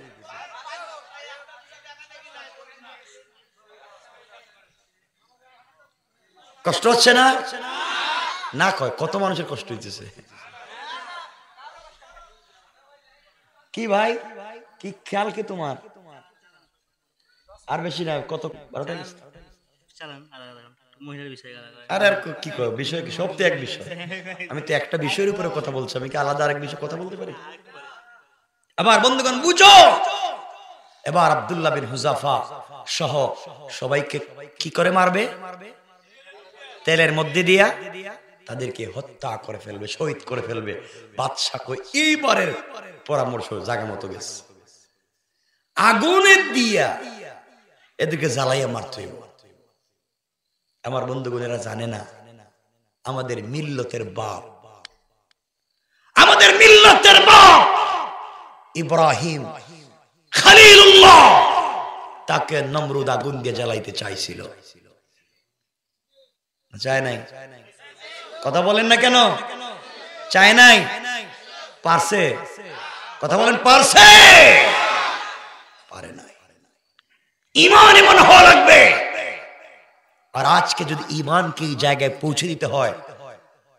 Speaker 1: কষ্ট হচ্ছে না? না কয় কত মানুষের কষ্ট হইতেছে। কি ভাই, কি খেয়াল কি তোমার? আর বেশি না, কত? 12টা? আরে আর কি কয় বিষয়, কি সব তো এক বিষয়। আমি তো একটা বিষয়ের উপরে কথা বলছি, আমি কি আলাদা আরেক বিষয়ে কথা বলতে পারি? আবার বন্ধুগণ বুঝো, এবার আব্দুল্লাহ বিন হুযাফা সহ সবাইকে কি করে মারবে? তেলের মধ্যে দিয়া তাদেরকে হত্যা করে ফেলবে, শহীদ করে ফেলবে। বাদশা কই এইবারের পরামর্শ জায়গা মতো গেছে, আগুনে দিয়া এদেরকে জ্বালাইয়া মারতে হইব। আমার বন্ধুগণেরা জানে না, আমাদের মিল্লতের বাপ, আমাদের মিল্লতের বাপ ইব্রাহিম খলিলুল্লাহ, তাকে নমরুদ আগুন দিয়ে জ্বালাইতে চাইছিল, চায় নাই। কথা বলেন না কেন? চায় নাই? পারছে? কথা বলেন, পারছে? পারে নাই। ঈমান এমন হওয়া লাগবে। আর আজকে যদি ঈমানকে এই জায়গায় পৌঁছে দিতে হয়,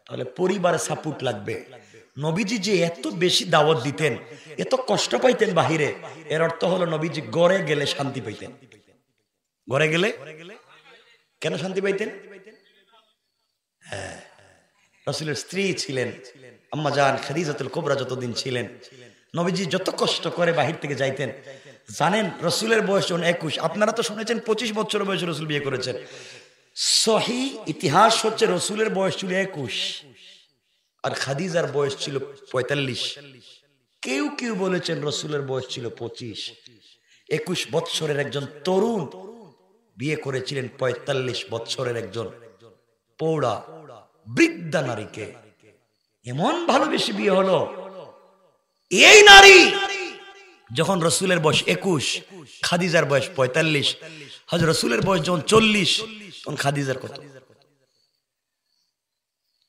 Speaker 1: তাহলে পরিবারের সাপোর্ট লাগবে। নবীজি যে এত বেশি দাওয়াত দিতেন, এত কষ্ট পাইতেন বাহিরে, এর অর্থ হলো নবীজি ঘরে গেলে শান্তি পাইতেন। ঘরে গেলে কেন শান্তি পাইতেন? হ্যাঁ, রাসূলের স্ত্রী ছিলেন আম্মা জান খাদিজাতুল কুবরা, যতদিন ছিলেন নবীজি যত কষ্ট করে বাহির থেকে যাইতেন। জানেন রাসূলের বয়স যখন 21, আপনারা তো শুনেছেন 25 বছর বয়সে রাসূল বিয়ে করেছেন। সহি ইতিহাস হচ্ছে রাসূলের বয়স ছিল 21 আর খাদিজার বয়স ছিল 45। কেউ কেউ বলেছেন রাসূলের বয়স ছিল 25। 21 বছরের একজন তরুণ বিয়ে করেছিলেন 45 বছরের একজন পৌড়া বৃদ্ধা নারীকে। এমন ভালোবেসে বিয়ে হলো। এই নারী যখন রাসূলের বয়স 21, খাদিজার বয়স 45, হযরত রাসূলের বয়স যখন 40, তখন খাদিজার কত?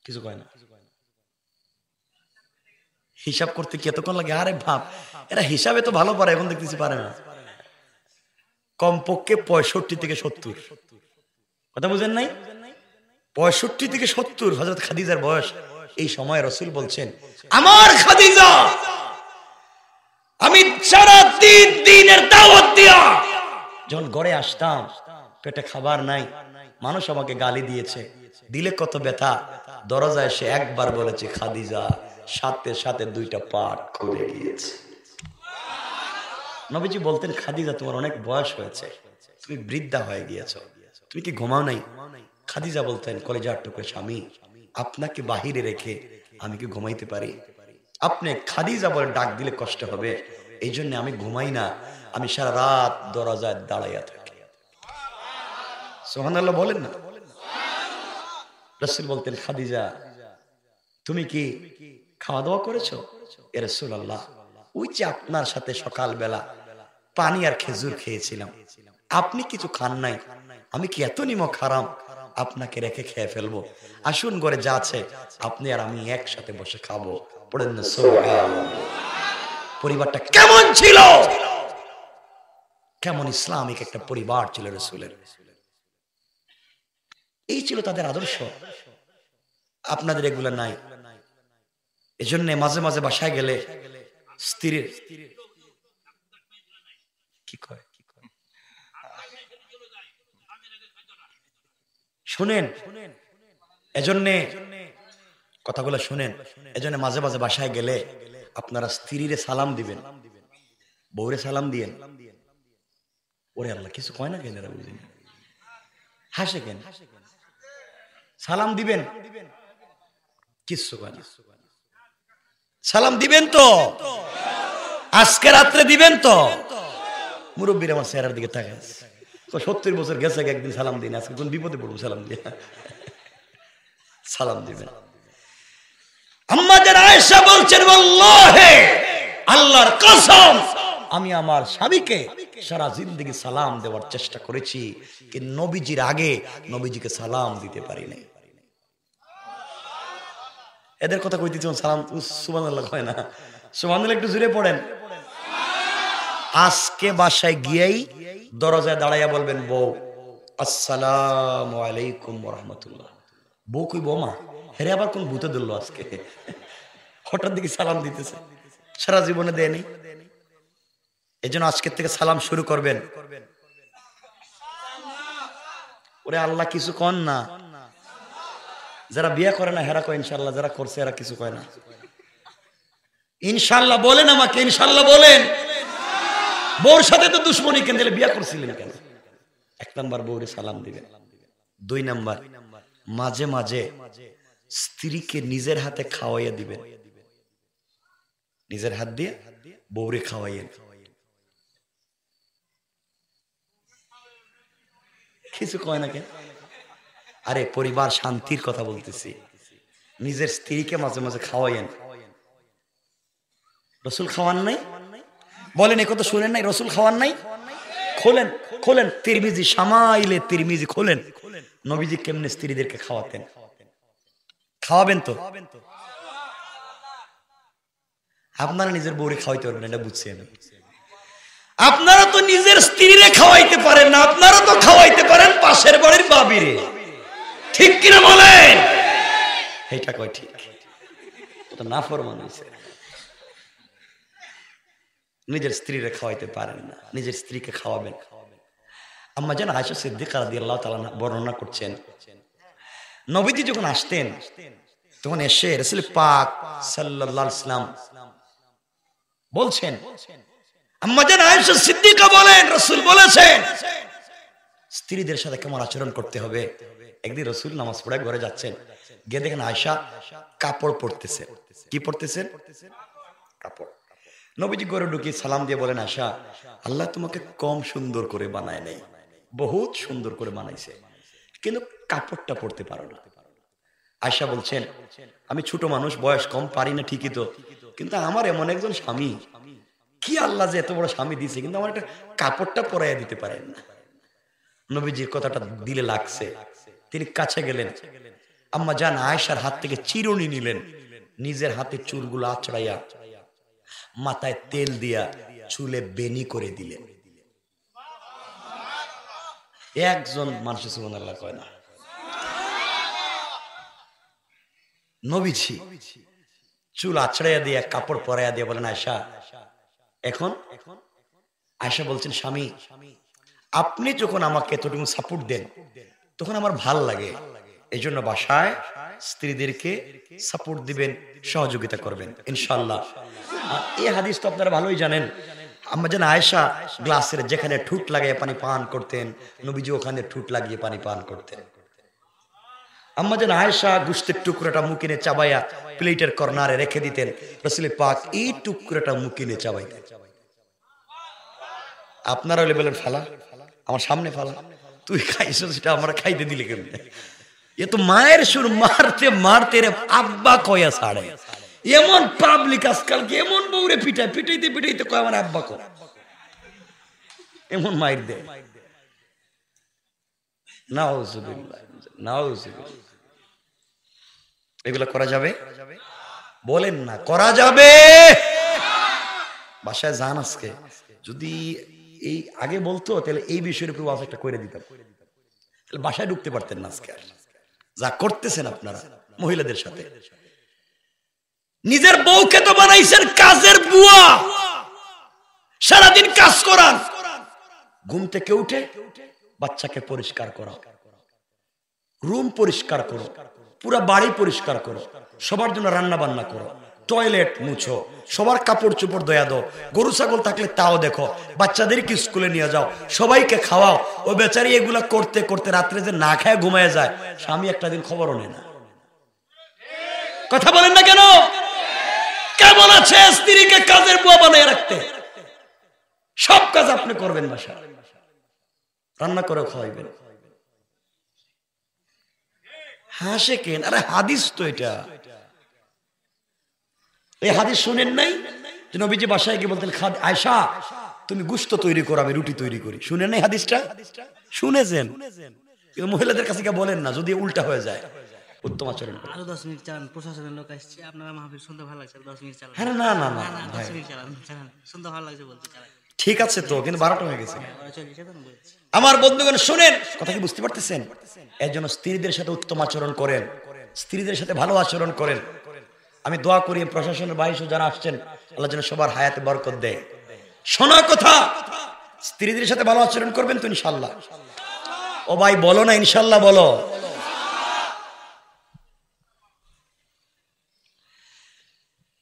Speaker 1: কিছু কয় না। হিসাব করতে কি এতক্ষণ লাগে? আরে ভাব, এরা হিসাবে তো ভালো পারে, এখন দেখতেছি পারে না। কমপক্ষে 65 থেকে 70। কথা বুঝেন নাই? 65 থেকে 70 হযরত খাদিজার বয়স। এই সময় রাসূল বলছেন, আমার খাদিজা, আমি সারা দিনের দাওয়াত দিয়া যখন ঘরে আসতাম, পেটে খাবার নাই, মানুষ আমাকে গালি দিয়েছে, দিলে কত ব্যথা। দরজায় এসে একবার বলেছে খাদিজা, সাথে সাথে 2টা পাট খুলে গিয়েছে। নবীজি বলতেন, খাদিজা তোমার অনেক বয়স হয়েছে, তুমি বৃদ্ধা হয়ে গিয়েছ, তুমি কি ঘুমাও নাই? খাদিজা বলতেন, কলেজার টুকরো স্বামী, আপনাকে বাহিরে রেখে আমি কি ঘুমাইতে পারি? আপনি খাদিজা বলে ডাক দিলে কষ্ট হবে, এই জন্য আমি ঘুমাই না, আমি সারা রাত দরজায় দাঁড়াইয়া থাকি। সুবহানাল্লাহ বলেন না? রাসূল বলতেন, খাদিজা তুমি কি খাওয়া দাওয়া করেছো? এ রাসূলুল্লাহ, ওই যে আপনার সাথে সকালবেলা পানি আর খেজুর খেয়েছিলাম, আপনি কিছু খান নাই, আমি কি এত নিমক হারাম আপনাকে রেখে খেয়ে ফেলবো? আসুন ঘরে যা আছে আপনি আর আমি একসাথে বসে খাবো। পড়েন না সুবহানাল্লাহ। পরিবারটা কেমন ছিল? কেমন ইসলামিক একটা পরিবার ছিল রাসূলের। এই ছিল তাদের আদর্শ। আপনাদের এগুলো নাই। এজন্য মাঝে মাঝে বাসায় গেলে স্ত্রীর কি কয় শুনেন, এজন্য কথাগুলো শুনেন। এজন্য মাঝে মাঝে বাসায় গেলে আপনারা স্ত্রীরে সালাম দিবেন, বউরে সালাম দিয়েন। ওরে আল্লাহ, কিছু কয় না কেন? বুঝিনি, হাসে কেন? সালাম দিবেন? কিচ্ছু কয় না। সালাম দিবেন তো? আজকে রাত্রে দিবেন তো? মুরব্বীর আমার চেহারার দিকে তাকায় আছে, 70 বছর গেছে, একদিন সালাম দিন, আজকে কোন বিপদে পড়বো সালাম দিয়ে? সালাম দিবেন। আম্মা জান আয়েশা বলছেন, আল্লাহে, আল্লাহর কসম, আমি আমার স্বামীকে সারা জিন্দেগি সালাম দেওয়ার চেষ্টা করেছি, কিন্তু নবীজির আগে নবীজিকে সালাম দিতে পারি নাই। এদের কথা কইতেছি, সালাম সুবহানাল্লাহ হয় না, সুবহানাল্লাহ একটু জোরে পড়েন। আজকে বাসায় গিয়েই দরজায় দাঁড়াইয়া বলবেন, বউ আসসালামু আলাইকুম ওয়া রাহমাতুল্লাহ। বউ কই, বৌমা হেরে আবার কোন ভূতে ধরলো আজকে, হঠাৎ দিকে সালাম দিতেছে, সারা জীবনে দেয়নি। এই জন্য আজকের থেকে সালাম শুরু করবেন। ওরে আল্লাহ কিছু কন না, যারা বিয়ে করে না হেরা কয় ইনশাল্লাহ, যারা করছে এরা কিছু কয় না। ইনশাল্লাহ বলেন আমাকে, ইনশাল্লাহ বলেন। বউর সাথে তো দুশ্মনী, কেন দিলে বিয়ে করছিলেন কেন? 1 নাম্বার বউরে সালাম দিবেন। 2 নাম্বার, মাঝে মাঝে স্ত্রীকে নিজের হাতে খাওয়াইয়া দিবেন, নিজের হাত দিয়ে বউরে খাওয়াইয়েন। কিছু কয় না কেন? আরে পরিবার শান্তির কথা বলতেছি, নিজের স্ত্রীকে মাঝে মাঝে খাওয়াইয়েন। রসুল খাওয়ান নাই? বলেন এ কথা শুনেন নাই? রসুল খাওয়ান নাই? খোলেন খোলেন তিরমিজি, শামাইলে তিরমিজি খোলেন, নবীজি কেমনে স্ত্রীদেরকে খাওয়াতেন। খাওয়াবেন তো? আপনারা নিজের বউরে খাওয়াইতে পারবেন, এটা বুঝছি আমি। আপনারা তো নিজের স্ত্রীরে খাওয়াইতে পারেন না, আপনারা তো খাওয়াইতে পারেন পাশের বাড়ির বাবিরে, ঠিক কিনা বলেন? এইটা কয় ঠিক, ওটা নাফরমান হইছে। নিজের স্ত্রীরে খাওয়াইতে পারেন না, নিজের স্ত্রীকে খাওয়াবেন। আম্মা জান আয়েশা সিদ্দিকা রাদিয়াল্লাহু তাআলা বর্ণনা করছেন, নবীজি যখন আসতেন তখন এসে রাসূল পাক সাল্লাল্লাহু আলাইহি ওয়াসাল্লাম বলছেন, আম্মা জান আয়েশা সিদ্দিকা বলেন, রাসূল বলেছেন স্ত্রীদের সাথে কেমন আচরণ করতে হবে। একদিন রাসূল নামাজ পড়ে ঘরে যাচ্ছেন, গিয়ে দেখেন আয়েশা কাপড় পরতেছে। কি পরতেছেন? কাপড়। নবীজি ঘরে ঢুকে সালাম দিয়ে বলেন, আয়েশা, আল্লাহ তোমাকে কম সুন্দর করে বানায় নাই, বহুত সুন্দর করে বানাইছে, কিন্তু কাপড়টা পরতে পারো না। আয়েশা বলছেন, আমি ছোট মানুষ, বয়স কম, পারি না ঠিকই তো, কিন্তু আমার এমন একজন স্বামী, কি আল্লাহ যে এত বড় স্বামী দিয়েছে, কিন্তু আমার একটা কাপড়টা পরাইয়া দিতে পারেন না। নবীজির কথাটা দিলে লাগছে, তিনি কাছে গেলেন, আম্মা জান আয়েশার হাত থেকে চিরুনি নিলেন, নিজের হাতে চুলগুলো আঁচড়াইয়া মাথায় তেল দিয়া চুলে বেনি করে দিলেন। একজন মানুষ সুবহানাল্লাহ কয় না। নবীজি চুল আছড়াইয়া দিয়া কাপড় পরাইয়া দিয়া বলেন, আয়েশা এখন? আয়েশা বলছেন, স্বামী আপনি যখন আমাকে এতটুকু সাপোর্ট দেন তখন আমার ভাল লাগে, এই জন্য বাসায় স্ত্রীদেরকে সাপোর্ট দিবেন, সহযোগিতা করবেন ইনশাআল্লাহ। এই হাদিস তো আপনারা ভালোই জানেন। আম্মা জান আয়েশা গ্লাসের যেখানে ঠুট লাগিয়ে পানি পান করতেন, নবীজি ওখানে ঠুট লাগিয়ে পানি পান করতেন। আম্মা জান আয়েশা গোশতের টুকরোটা মুখে চাবাইয়া প্লেটের কর্নারে রেখে দিতেন, রাসূল পাক এই টুকরোটা মুখে চাবাইতেন। আপনারা হলে বলেন, ফালা আমার সামনে ফালা, তুই খাইছ সেটা আমরা খাইতে দিলে কেমনে? এ তো মায়ের সুর, মারতে মারতে রে আব্বা কয়া ছাড়ে। এমন পাবলিক আজকাল, এমন বউরে পিটায়, পিটাইতে পিটাইতে কয় আমার আব্বা কয়, এমন মাইর দেয়। নাউযুবিল্লাহ, নাউযুবিল্লাহ। এগুলা করা যাবে? বলেন না করা যাবে? বাসায় যান আজকে, যদি এই আগে বলতো তাহলে এই বিষয়ের উপর ওয়াজ একটা করে দিতাম, তাহলে বাসায় ঢুকতে পারতেন না। আজকে যা করতেছেন আপনারা মহিলাদের সাথে, নিজের বউকে তো বানাইছেন কাজের বুয়া, সারাদিন কাজ করান, ঘুম থেকে উঠে বাচ্চাকে পরিষ্কার করো, রুম পরিষ্কার করো, পুরা বাড়ি পরিষ্কার করো, সবার জন্য রান্না বান্না করো, টয়লেট মুছো, সবার কাপড় চোপড় ধোয়া দাও, গরু ছাগল থাকলে তাও দেখো, বাচ্চাদেরকে স্কুলে নিয়ে যাও, সবাইকে খাওয়াও। ও বেচারি এগুলা করতে করতে রাত্রে যে না খায় ঘুমায় যায়, স্বামী একটা দিন খবরও নেয় না। কথা বলেন না কেন? কেমন আছে স্ত্রীকে কাজের বুয়া বানিয়ে রাখতে? সব কাজ আপনি করবেন, বাসা রান্না করে খাওয়াইবেন। হাসে কেন? আরে হাদিস তো এটা। এই হাদিস শুনেন নাই? নবীজি বাসায় গিয়ে বলতেন, আয়েশা তুমি গোশত তৈরি করো, আমি রুটি তৈরি করি। শুনেন নাই হাদিসটা? শুনেছেন? মহিলাদের কাছে গিয়ে বলেন না, যদি উল্টা হয়ে যায়। উত্তম আচরণ করুন।
Speaker 2: আরো 10 মিনিট চালান, প্রশাসনের লোক আসছে, আপনারা মাহফিল শুনতে ভালো লাগছে, 10 মিনিট চালান।
Speaker 1: হ্যাঁ, না না না
Speaker 2: 10 মিনিট চালান, শুনতে ভালো লাগছে বলতে চালান।
Speaker 1: ঠিক আছে তো, কিন্তু 12টা হয়ে গেছে।
Speaker 2: বলছি
Speaker 1: আমার বন্ধুগণ শুনেন, কথা কি বুঝতে পারতেছেন? এর জন্য স্ত্রীদের সাথে উত্তম আচরণ করেন, স্ত্রীদের সাথে ভালো আচরণ করেন। আমি দোয়া করি প্রশাসনের বাইশে যারা আসছেন, আল্লাহ যেন সবার হায়াতে বরকত দেয়। শোনা কথা, স্ত্রীদের সাথে ভালো আচরণ করবেন তো ইনশাল্লাহ। ও ভাই বলো না ইনশাল্লাহ বলো।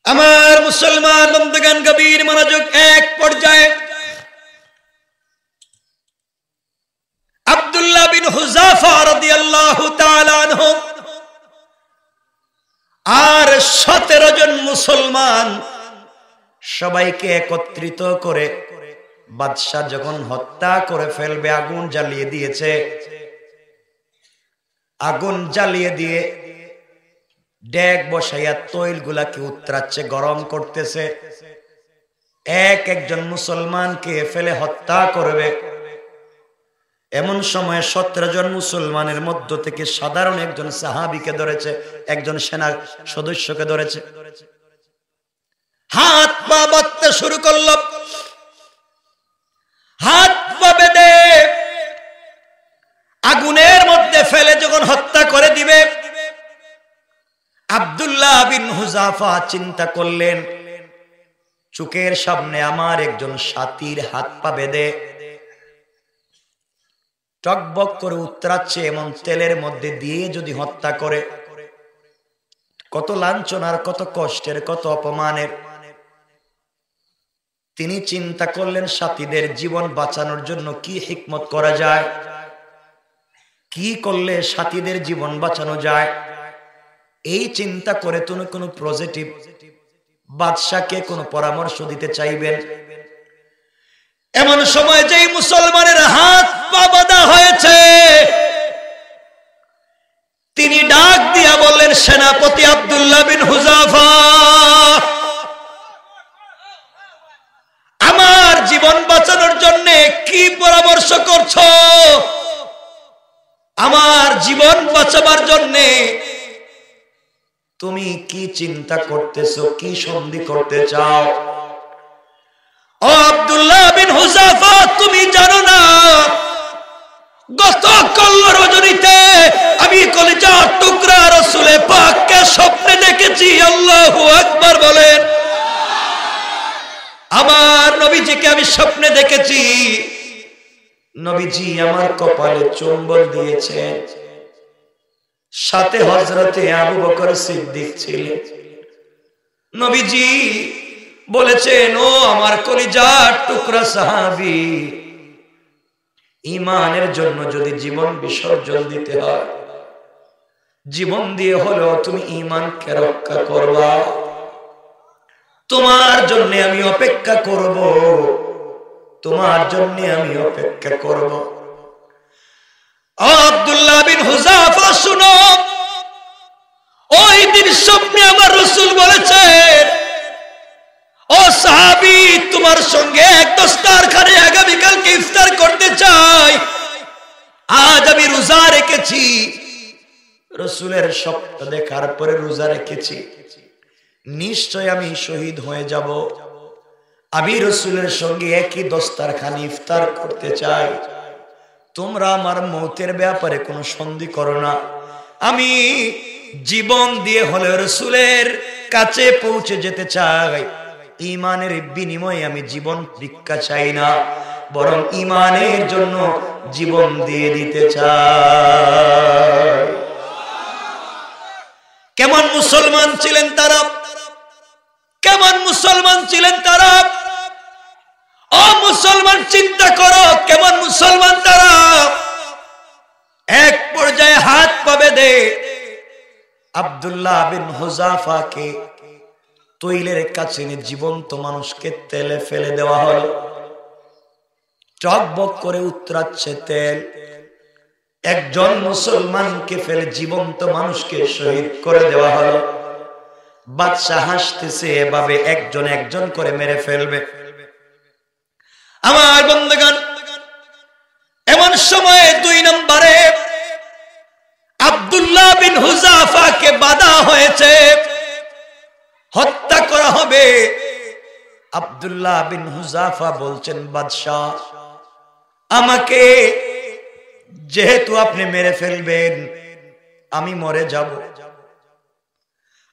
Speaker 1: আমার মুসলমান বন্ধুগণ গভীর মনোযোগ। এক পর্যায়ে আব্দুল্লাহ বিন হুযাফা রাদিয়াল্লাহু তাআলা আনহু আর 17 জন মুসলমান সবাইকে একত্রিত করে বাদশা যখন হত্যা করে ফেলবে, আগুন জ্বালিয়ে দিয়েছে। আগুন জ্বালিয়ে দিয়ে ডেক বসাইয়া তৈল গুলাকে উতরাচ্ছে, গরম করতেছে। একজন মুসলমানকে ফেলে হত্যা করবে। এমন সময় 17 জন মুসলমানের মধ্য থেকে সাধারণ একজন সাহাবীকে ধরেছে, একজন সেনা সদস্যকে ধরেছে। হাত পা বাঁধতে শুরু করল। হাত পা বেঁধে আগুনের মধ্যে ফেলে যখন হত্যা করে দিবে, আব্দুল্লাহ বিন হুযাফা চিন্তা করলেন, চোখের সামনে আমার একজন সাথীর হাত পা বেঁধে টকবক করে উতরাচ্ছে, এমন তেলের মধ্যে দিয়ে যদি হত্যা করে, কত লাঞ্ছনার, কত কষ্টের, কত অপমানের। তিনি চিন্তা করলেন সাথীদের জীবন বাঁচানোর জন্য কি হিকমত করা যায়, কি করলে সাথীদের জীবন বাঁচানো যায়। এই চিন্তা করে তিনি কোনো পজিটিভ বাদশাকে কোনো পরামর্শ দিতে চাইবেন। এমন সময় যেই মুসলমানের হাত পা বাঁধা হয়েছে, তিনি ডাক দিয়া বললেন, সেনাপতি আব্দুল্লাহ বিন হুযাফা, আমার জীবন বাঁচানোর জন্য কি পরামর্শ করছো? আমার জীবন বাঁচাবার জন্য তুমি কি চিন্তা করতেছো, কি সন্ধি করতে চাও? ও আব্দুল্লাহ বিন হুযাফা, তুমি জানো না গতকাল রজনীতে আমি কলিজার টুকরা রাসূলে পাককে স্বপ্নে দেখেছি। আল্লাহু আকবার বলেন। আমার নবীজিকে আমি স্বপ্নে দেখেছি। নবীজি আমার কপালে চুম্বন দিয়েছেন, সাথে হযরতে আবু বকর সিদ্দিক ছিলেন। নবীজি বলেছেন, ও আমার কলিজার টুকরা সাহাবী, ঈমানের জন্য যদি জীবন বিসর্জন দিতে হয়, জীবন দিয়ে হলেও তুমি ঈমানকে রক্ষা করবা। তোমার জন্য আমি অপেক্ষা করব, তোমার জন্য আমি অপেক্ষা করব। আব্দুল্লাহ বিন হুযাফা শুনো, ওই দিন স্বপ্নে আমার রাসূল বলেছেন, ও সাহাবী, তোমার সঙ্গে এক দস্তারখানে আগামীকালকে ইফতার করতে চাই। আজ আমি রোজা রেখেছি, রাসূলের স্বপ্ন দেখার পরে রোজা রেখেছি, নিশ্চয় আমি শহীদ হয়ে যাব। আমি রাসূলের সঙ্গে একই দস্তারখানে ইফতার করতে চাই। তোমরা আমার মৌতের ব্যাপারে কোনো সন্ধি করো না। আমি জীবন দিয়ে হলে রাসূলের কাছে পৌঁছে যেতে চাই। ঈমানের বিনিময়ে আমি জীবন ভিক্ষা চাই না, বরং ঈমানের জন্য জীবন দিয়ে দিতে চাই। কেমন মুসলমান ছিলেন তারা! মুসলমান ছিলেন তারা। ও মুসলমান, চিন্তা করো কেমন মুসলমান তারা। এক পর্যায়ে হাত পা বেঁধে আব্দুল্লাহ বিন হুযাফাকে তৈলের কাছে নিয়ে জীবন্ত মানুষকে তেলে ফেলে দেওয়া হলো। টকবক করে উতরাচ্ছে তেল। একজন মুসলমানকে ফেলে জীবন্ত মানুষকে শহীদ করে দেওয়া হলো। বাদশা হাসতেছে, এভাবে একজন একজন করে মেরে ফেলবে। আমার বন্ধুগণ, এমন সময়ে 2 নম্বরে আব্দুল্লাহ বিন হুযাফাকে বাধা হয়েছে, হত্যা করা হবে। আব্দুল্লাহ বিন হুযাফা বলছেন, বাদশা আমাকে যেহেতু আপনি মেরে ফেলবেন, আমি মরে যাব।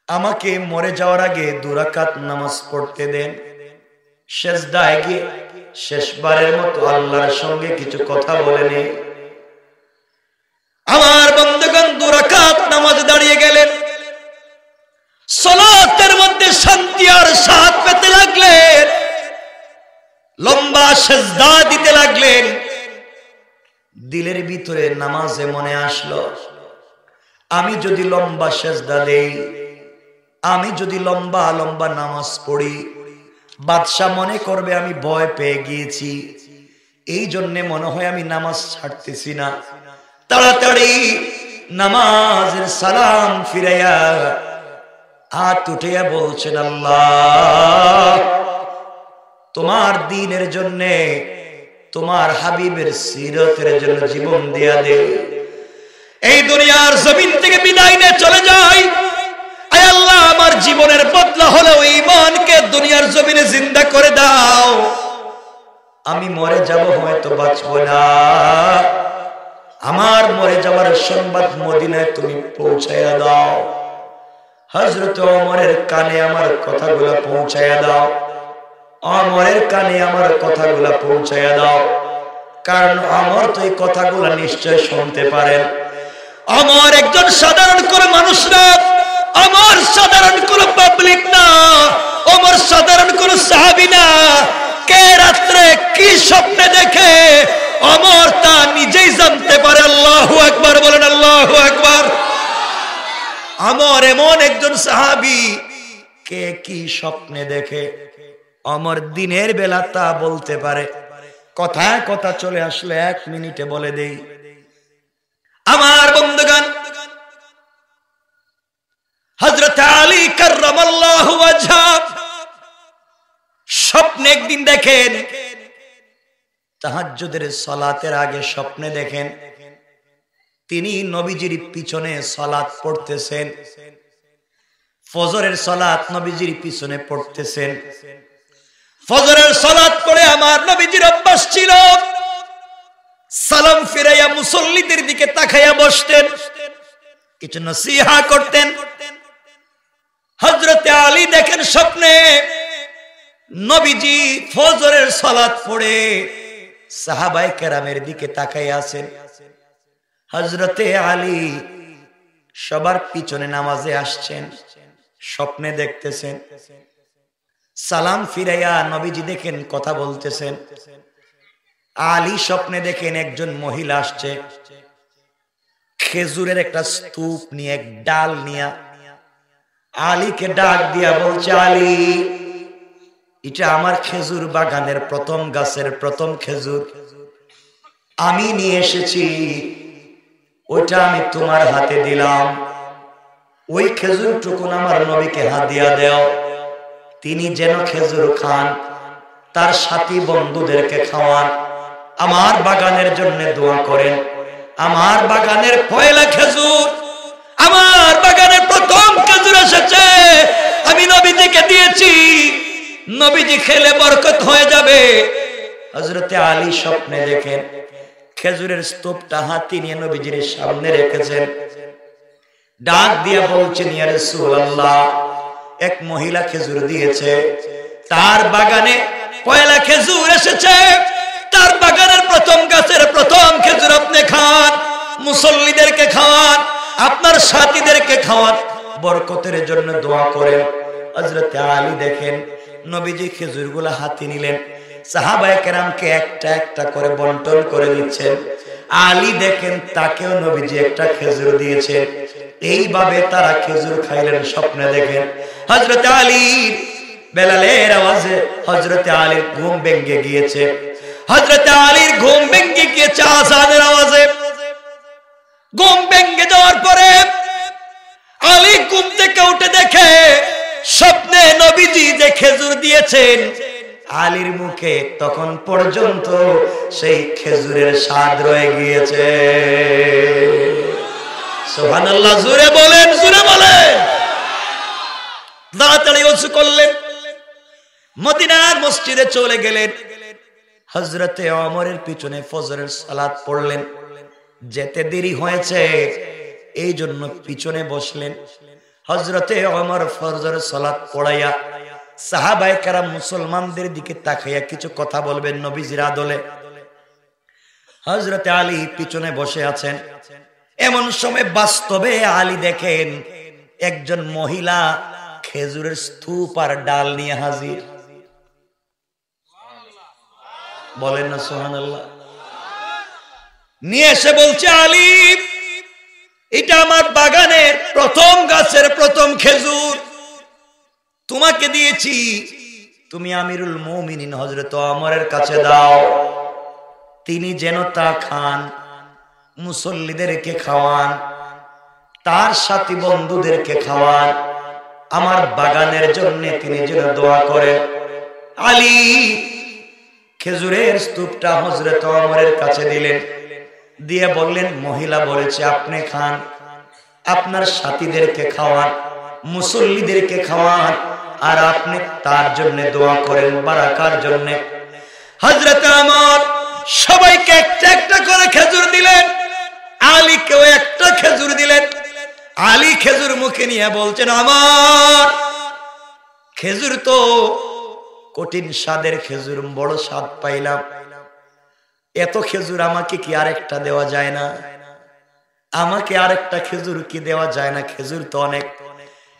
Speaker 1: আমাকে মরে যাওয়ার আগে 2 রাকাত নামাজ পড়তে দেন। সেজদায় গিয়ে শেষবারের মতো আল্লাহর সঙ্গে কিছু কথা বলে নেই। আমার বন্ধুগণ 2 রাকাত নামাজ দাঁড়িয়ে গেলেন। সালাতের মধ্যে শান্তি আর স্বাদ পেতে লাগলেন। লম্বা সেজদা দিতে লাগলেন। দিলের ভিতরে নামাজে মনে আসলো, আমি যদি লম্বা সেজদা দেই, আমি যদি লম্বা লম্বা নামাজ পড়ি, বাদশা মনে করবে আমি ভয় পেয়ে গিয়েছি। এই জন্য মনে হয় আমি নামাজ ছাড়তেছি না। তাড়াতাড়ি নামাজের সালাম ফিরাইয়া হাত উঠিয়া বলছেন, আল্লাহ তোমার দ্বীনের জন্য, তোমার হাবিবের সিরতের জন্য জীবন দিয়া দে। এই দুনিয়ার জমিন থেকে বিদায় নিয়ে চলে যাই। আয় আল্লাহ, আমার জীবনের বদলা হলো ঈমানকে দুনিয়ার জমিনে জিন্দা করে দাও। আমি মরে যাব, হয়তো বাঁচব না। আমার মরে যাওয়ার সংবাদ মদিনায় তুমি পৌঁছায়া দাও। হযরত ওমরের কানে আমার কথাগুলো পৌঁছায়া দাও। ওমরের কানে আমার কথাগুলো পৌঁছায়া দাও, কারণ ওমর তো এই কথাগুলো নিশ্চয় শুনতে পারেন। ওমর একজন সাধারণ কোনো মানুষ না, ওমর সাধারণ কোনো পাবলিক না, ওমর সাধারণ কোনো সাহাবী না। কে রাত্রে কি স্বপ্নে দেখে ওমর তা নিজেই জানতে পারে। আল্লাহু আকবার বলেন, আল্লাহু আকবার। ওমর এমন একজন সাহাবী, কে কি স্বপ্নে দেখে ওমর দিনের বেলা তা বলতে পারে। কথায় কথা চলে আসলে 1 মিনিটে বলে দেই। আমার বন্ধুগণ, হযরত আলী কাররামাল্লাহু ওয়াজহা স্বপ্নে একদিন দেখেন, তাহাজ্জুদের সালাতের আগে স্বপ্নে দেখেন তিনি নবীজির পিছনে সালাত পড়তেছেন। ফজরের সালাত নবীজির পিছনে পড়তেছেন। ফজরের সালাত পড়ে আমার নবীজির অভ্যাস ছিল সালাম ফিরাইয়া মুসল্লিদের দিকে তাকাইয়া বসতেন, কিছু নসিহা করতেন। হযরত আলী দেখেন স্বপ্নে নবীজি ফজরের সালাত পড়ে সাহাবায়ে কেরামের দিকে তাকাইয়া আছেন। হযরত আলী সবার পিছনে নামাজে আসছেন, স্বপ্নে দেখতেছেন। সালাম ফিরাইয়া নবীজি দেখেন কথা বলতেছেন। আলী স্বপ্নে দেখেন একজন মহিলা আসছে, খেজুরের একটা স্তূপ নিয়ে, এক ডাল নিয়ে আলীকে ডাক দিয়া বলছে, আলী এটা আমার খেজুর বাগানের প্রথম গাছের প্রথম খেজুর, আমি নিয়ে এসেছি, ওইটা আমি তোমার হাতে দিলাম। ওই খেজুরটুকু আমার নবীকে হাদিয়া দাও, তিনি যেন খেজুর খান, তার সাথী বন্ধুদেরকে খাওয়ান, আমার বাগানের জন্য দোয়া করেন। আমার বাগানের পয়লা খেজুর, আমার বাগানের প্রথম খেজুর এসেছে, আমি নবীজিকে দিয়েছি, নবীজি খেলে বরকত হয়ে যাবে। হযরত আলী স্বপ্নে দেখেন খেজুরের স্তূপটা হাতে নিয়ে নবীজির সামনে রেখেছেন। ডাক দিয়ে বলছেন, ইয়া রাসূলুল্লাহ, এক মহিলা খেজুর দিয়েছে, তার বাগানে পয়লা খেজুর এসেছে, তার বাগানের প্রথম গাছের প্রথম খেজুর আপনি খান, মুসল্লিদেরকে খাওয়ান, আপনার সাথীদেরকে খাওয়ান, বরকতের জন্য দোয়া করেন। হযরত আলী দেখেন নবীজি খেজুরগুলো হাতে নিলেন, সাহাবায়ে কেরামকে একটা একটা করে বন্টন করে দিচ্ছেন। আলী দেখেন তাকেও নবীজি একটা খেজুর দিয়েছে। এইভাবে তারা খেজুর খাইলেন। স্বপ্নে দেখেন হযরত আলী বেলালের আওয়াজে হযরত আলীর ঘুম ভেঙে গিয়েছে। হযরত আলীর ঘুম ভেঙে গিয়েছে আযানের আওয়াজে। ঘুম ভেঙে যাওয়ার পরে আলী ঘুম থেকে উঠে দেখে স্বপ্নে নবীজি যে খেজুর দিয়েছেন, আলীর মুখে তখন পর্যন্ত সেই খেজুরের স্বাদ রয়ে গিয়েছে। সুবহানাল্লাহ, জোরে বলেন, জোরে বলেন। তাড়াতাড়ি ওযু করলেন, মদিনার মসজিদে চলে গেলেন। হযরতে ওমরের পিছনে ফজরের সালাত পড়লেন। যেতে দেরি হয়েছে এই জন্য পিছনে বসলেন। হযরতে ওমর ফজরের সালাত পড়াইয়া সাহাবায়ে কেরাম মুসলমানদের দিকে তাকাইয়া কিছু কথা বলবেন নবীজির আদলে। হযরতে আলী পিছনে বসে আছেন। এমন সময় বাস্তবে আলী দেখেন একজন মহিলা খেজুরের স্তূপ আর ডাল নিয়ে হাজির। বলেন না সুবহানাল্লাহ। নিয়ে এসে বলছে, আলী এটা আমার বাগানের প্রথম গাছের প্রথম খেজুর, তোমাকে দিয়েছি, তুমি আমিরুল মুমিনিন হযরত ওমরের কাছে দাও, তিনি যেন তা খান, মুসল্লিদেরকে খাওয়ান, তার সাথী বন্ধুদেরকে খাওয়ান, আমার বাগানের জন্য তিনি যেন দোয়া করেন। আলী খেজুরের স্তূপটা হযরত ওমরের কাছে দিলেন, দিয়ে বললেন, মহিলা বলেছে আপনি খান, আপনার সাথীদেরকে খাওয়ান, মুসল্লিদেরকে খাওয়ান, আর আপনি তার জন্য দোয়া করেন, বারাকার জন্য। হযরত ওমর সবাইকে একটা একটা করে খেজুর দিলেন, আলীকেও একটা খেজুর দিলেন। আলী খেজুর মুখে নিয়ে বলছেন, আমার খেজুর তো কঠিন স্বাদের খেজুর, বড় স্বাদ পাইলাম, এত খেজুর আমাকে কি আরেকটা দেওয়া যায় না? আমাকে আরেকটা খেজুর কি দেওয়া যায় না? খেজুর তো অনেক।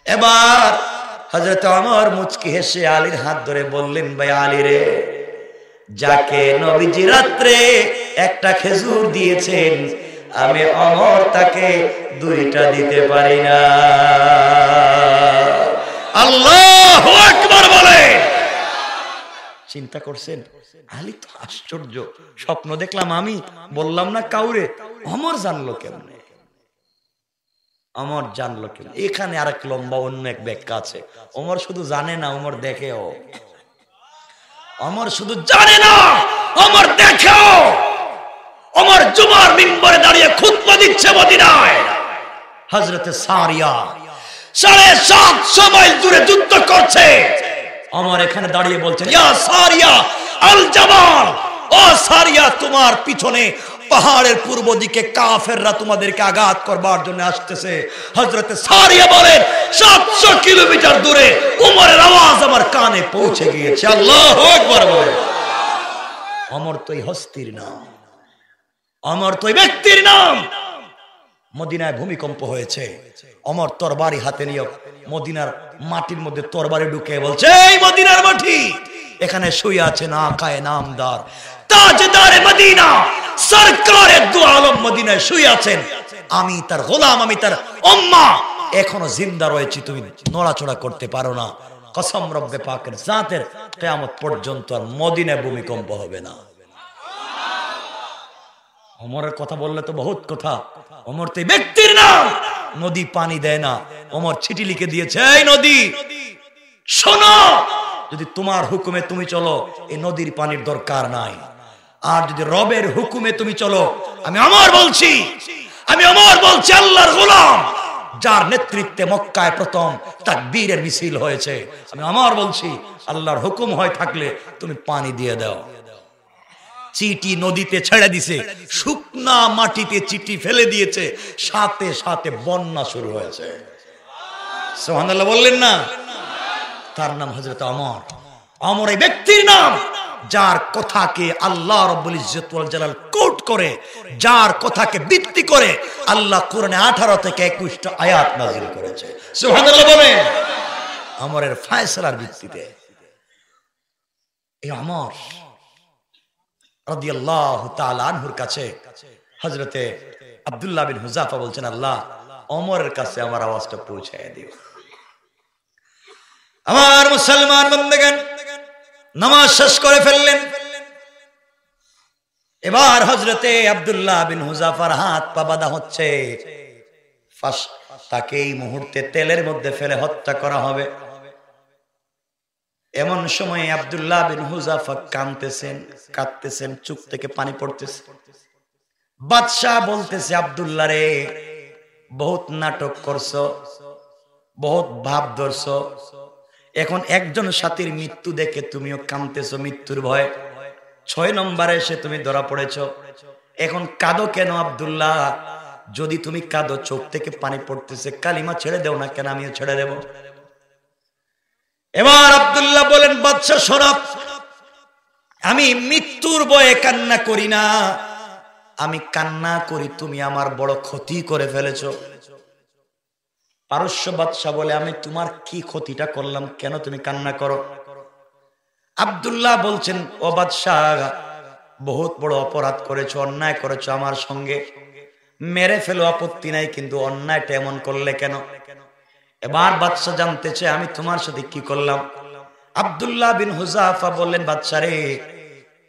Speaker 1: এবার হযরত ওমর মুচকি হেসে আলীর হাত ধরে বললেন, ভাই আলী রে, যাকে নবীজি রাত্রে একটা খেজুর দিয়েছেন, আমি ওমর তাকে দুইটা দিতে পারি না। আল্লাহু আকবার বলে। চিন্তা করছেন? আলী তো আশ্চর্য, স্বপ্ন দেখলাম আমি, বললাম না কাউরে, ওমর জানলো কেমনে? ওমর জানলো কেমনে? এখানে আরেক লম্বা অন্য এক ব্যাখ্যা আছে। ওমর শুধু জানে না, ওমর দেখেও। ওমর শুধু জানে না, ওমর দেখেও। ওমর জুমার মিম্বরে দাঁড়িয়ে খুতবা দিচ্ছে মদিনায়। হযরতে সারিয়া 750 মাইল দূরে যুদ্ধ করছে। ওমর এখানে দাঁড়িয়ে বলছেন, ইয়া সারিয়া আল জামাল, ও সারিয়া, তোমার পিছনে পাহাড়ের পূর্ব দিকে কাফেররা তোমাদেরকে আঘাত করবার জন্য আসতেছে। হযরতে সারিয়া বলেন, 700 কিলোমিটার দূরে ওমরের আওয়াজ আমার কানে পৌঁছে গিয়েছে। আল্লাহু আকবার বলে। ওমর তো এই হস্তির নাম, ওমর তো এই ব্যক্তির নাম। মদিনায় ভূমিকম্প হয়েছে, ওমর তরবারি হাতে নিয়ে মদিনার মাটির মধ্যে তরবারি ঢুকে বলছে, এই মদিনার মাটি, এখানে শুয়ে আছেন আকায়ে নামদার, তাজদারে মদিনা, সরকারে দু আলম মদিনায় শুয়ে আছেন। আমি তার গোলাম, আমি তার উম্মাহ, এখনো জিন্দা রয়েছি, তুমি নড়াচড়া করতে পারো না। কসম রব্বে পাকের জাতের, কিয়ামত পর্যন্ত আর মদিনায় ভূমিকম্প হবে না। ওমরের কথা বললে তো বহুত কথা। ওমর তো ব্যক্তির নাম। নদী পানি দেয় না, ওমর চিঠি লিখে দিয়েছে, এই নদী শোনো, যদি তোমার হুকুমে তুমি চলো, এই নদীর পানির দরকার নাই। আর যদি রবের হুকুমে তুমি চলো, আমি ওমর বলছি, আমি ওমর বলছি, আল্লাহর গোলাম, যার নেতৃত্বে মক্কায় প্রথম তাকবীরের মিছিল হয়েছে, আমি ওমর বলছি, আল্লাহর হুকুম হয় থাকলে তুমি পানি দিয়ে দাও। চিঠি নদীতে ছেড়ে দিছে, শুকনা মাটিতে চিঠি ফেলে দিয়েছে, সাথে সাথে বন্যা শুরু হয়েছে। সুবহানাল্লাহ বললেন না? তার নাম হযরত ওমর। ওমর এই ব্যক্তির নাম, যার কথাকে আল্লাহ রাব্বুল ইজ্জত ওয়াল জালাল কোট করে, যার কথাকে ভিত্তি করে আল্লাহ কোরআনে 18 থেকে 21টা আয়াত নাযিল করেছে। সুবহানাল্লাহ বলেন। ওমরের ফয়সালার ভিত্তিতে এই ওমর রাদিয়াল্লাহু তাআলা আনহুর কাছে হযরতে আব্দুল্লাহ বিন হুযাফা বলছেন, আল্লাহ ওমরের কাছে আমার আওয়াজটা পৌঁছায় দিও। আমার মুসলমান বান্দাগণ নামাজ শেষ করে ফেললেন। এবার হযরতে আব্দুল্লাহ বিন হুযাফার হাত পা বাঁধা হচ্ছে, তাকে এই মুহূর্তে তেলের মধ্যে ফেলে হত্যা করা হবে। এমন সময় আব্দুল্লাহ বিন হুযাফা কাঁদতেছেন, চোখ থেকে পানি পড়তেছে। বাদশাহ বলতেছে, আব্দুল্লাহ রে, বহুত নাটক করছো, বহুত ভাব ধরছো, এখন একজন সাথীর মৃত্যু দেখে তুমিও কাঁদতেছো মৃত্যুর ভয়, 6 নম্বরে এসে তুমি ধরা পড়েছ, এখন কাঁদো কেন আব্দুল্লাহ? যদি তুমি কাঁদো, চোখ থেকে পানি পড়তেছে, কালিমা ছেড়ে দেও না কেন? আমিও ছেড়ে দেব। এবার আব্দুল্লাহ বলেন, বাদশা শোনো, আমি মৃত্যুর ভয়ে কান্না করি না, আমি কান্না করি তুমি আমার বড় ক্ষতি করে ফেলেছো। পারস্য বাদশা বলে, আমি তোমার কি ক্ষতিটা করলাম, কেন তুমি কান্না করো? আব্দুল্লাহ বলছেন, ও বাদশাহ, বহুত বড় অপরাধ করেছো, অন্যায় করেছো আমার সঙ্গে, মেরে ফেলো, আপত্তি নাই, কিন্তু অন্যায়টা এমন করলে কেন? এবার বাদশা জানতে চায়, আমি তোমার সাথে কি করলাম? আব্দুল্লাহ বিন হুযাফা বললেন, বাদশা রে,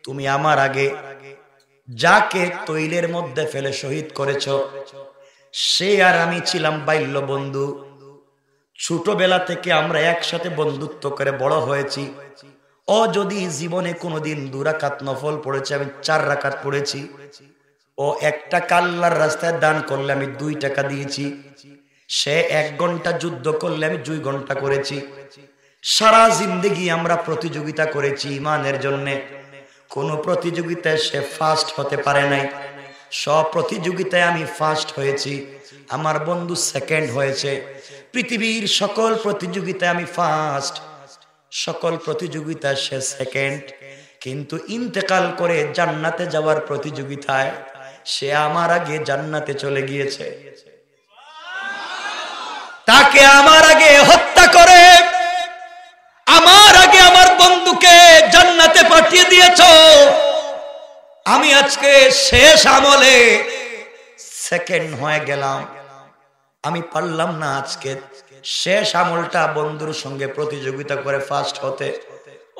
Speaker 1: তুমি আমার আগে যাকে তৈলের মধ্যে ফেলে শহীদ করেছো, সে আর আমি ছিলাম বাল্য বন্ধু, ছোটবেলা থেকে আমরা একসাথে বন্ধুত্ব করে বড় হয়েছি। ও যদি জীবনে কোনোদিন 2 রাকাত নফল পড়েছে, আমি 4 রাকাত পড়েছি। ও 1 টাকা আল্লাহর রাস্তায় দান করলে আমি 2 টাকা দিয়েছি। সে 1 ঘন্টা যুদ্ধ করলে আমি 2 ঘন্টা করেছি। সারা জিন্দেগি আমরা প্রতিযোগিতা করেছি ইমানের জন্য। কোন প্রতিযোগিতায় সে ফার্স্ট হতে পারে নাই, সব প্রতিযোগিতায় আমি ফার্স্ট হয়েছি, আমার বন্ধু সেকেন্ড হয়েছে। পৃথিবীর সকল প্রতিযোগিতায় আমি ফার্স্ট, সকল প্রতিযোগিতায় সে সেকেন্ড, কিন্তু ইন্তেকাল করে জান্নাতে যাওয়ার প্রতিযোগিতায় সে আমার আগে জান্নাতে চলে গিয়েছে। তাকে আমার আগে হত্যা করে আমার আগে আমার বন্ধুকে জান্নাতে পাঠিয়ে দিয়েছো। আমি আজকে শেষ আমলে সেকেন্ড হয়ে গেলাম, আমি পারলাম না আজকে শেষ আমলটা বন্ধুর সঙ্গে প্রতিযোগিতা করে ফার্স্ট হতে।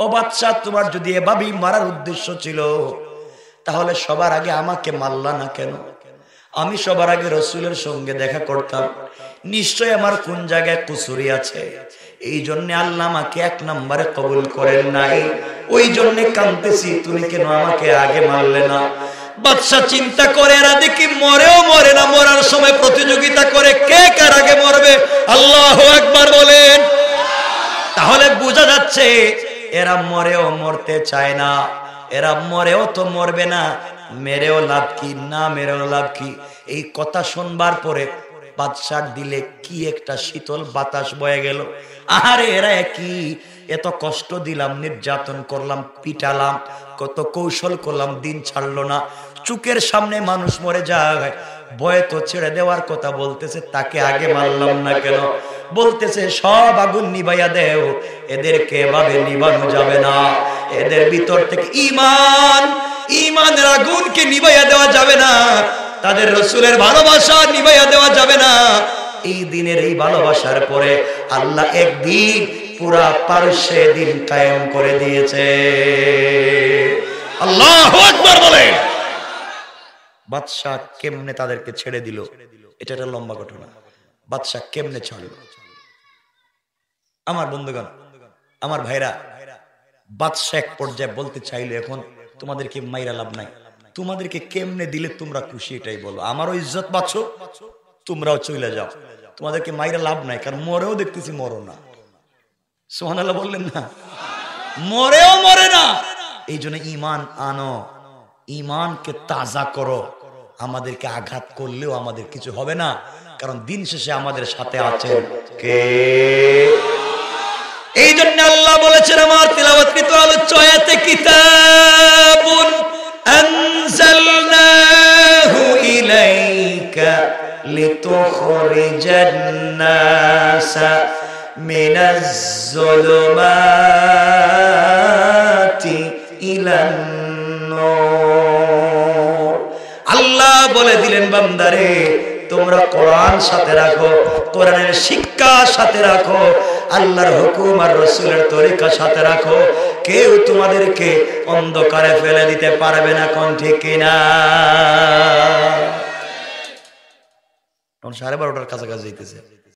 Speaker 1: ও বাদশা, তোমার যদি এভাবেই মারার উদ্দেশ্য ছিল, তাহলে সবার আগে আমাকে মারলা না কেন? আমি সবার আগে রসুলের সঙ্গে দেখা করতাম, নিশ্চয় আমার কোন জায়গায় কুসুরি আছে, এই জন্য আল্লাহ আমাকে 1 নম্বরে কবুল করেন নাই, ওই জন্য কাঁদতেছি, তুমি কেন আমাকে আগে মারলে না? বাদশা চিন্তা করে, এরা দেখি মরেও মরে না, মরার সময় প্রতিযোগিতা করে কে কার আগে মরবে। আল্লাহু আকবার বলেন। তাহলে বোঝা যাচ্ছে এরা মরেও মরতে চায় না, এরা মরেও তো মরবে না, মেরেও লাভ কি, না মেরেও লাভ কি। এই কথা শুনবার পরে বাদশার দিলে কি একটা শীতল বাতাস বয়ে গেল। আরে এরা কি এত কষ্ট দিলাম, নির্যাতন করলাম, পিটালাম, কত কৌশল করলাম, দিন ছাড়লো না, চুকের সামনে মানুষ মরে যায়, ভয়ে তো ছেড়ে দেওয়ার কথা বলতেছে, তাকে আগে মারলাম না কেন? বলতেছে সব আগুন নিভাইয়া দেও, এদেরকে এভাবে নিভানো যাবে না, এদের ভিতর থেকে ইমানের আগুনকে নিভাইয়া দেওয়া যাবে না, তাদের রসুলের ভালোবাসা নিভাইয়া দেওয়া যাবে না। এই দিনের এই ভালোবাসার পরে আল্লাহ একদিন পুরা পারস্যে দিন কায়েম করে দিয়েছে। আল্লাহু আকবার বলেন। বাদশা কেমনে তাদেরকে ছেড়ে দিল, এটা একটা লম্বা ঘটনা। বাদশা কেমনে ছাড়ল? আমার বন্ধুগণ, আমার ভাইরা, বাদশা এক পর্যায়ে বলতে চাইলো, এখন তোমাদেরকে মাইরা লাভ নাই, তোমাদেরকে কেমনে দিলে তোমরা খুশি এটাই বলো, আমারও ইজ্জত বাঁচো, তোমরাও চলে যাও, তোমাদেরকে মাইরা লাভ নাই, কারণ মরেও দেখতেছি মরো না। সুবহানাল্লাহ বললেন না? মরেও মরে না। এই জন্য ঈমান আনো, ঈমানকে তাজা করো, আমাদেরকে আঘাত করলেও আমাদের কিছু হবে না, কারণ দিন শেষে আমাদের সাথে আছেন কে? এই জন্য আল্লাহ বলেছেন আমার তিলাওয়াতকৃত আলোচ্য আয়াতে, কিতাবুন আনজালনাহু ইলাইকা লিতুখরিজান নাসা মিনাজ যুলুমাতি ইয়াহতি ইলান নূর। আল্লাহ বলে দিলেন বান্দারে তোমরা কোরআন সাথে রাখো, কোরআনের শিক্ষা সাথে রাখো, আল্লাহর হুকুম আর রাসূলের তরিকা সাথে রাখো, কেউ তোমাদেরকে অন্ধকারে ফেলে দিতে পারবে না। কোন ঠিক কিনা? 12:30 কাছাকাছি যাইতেছে।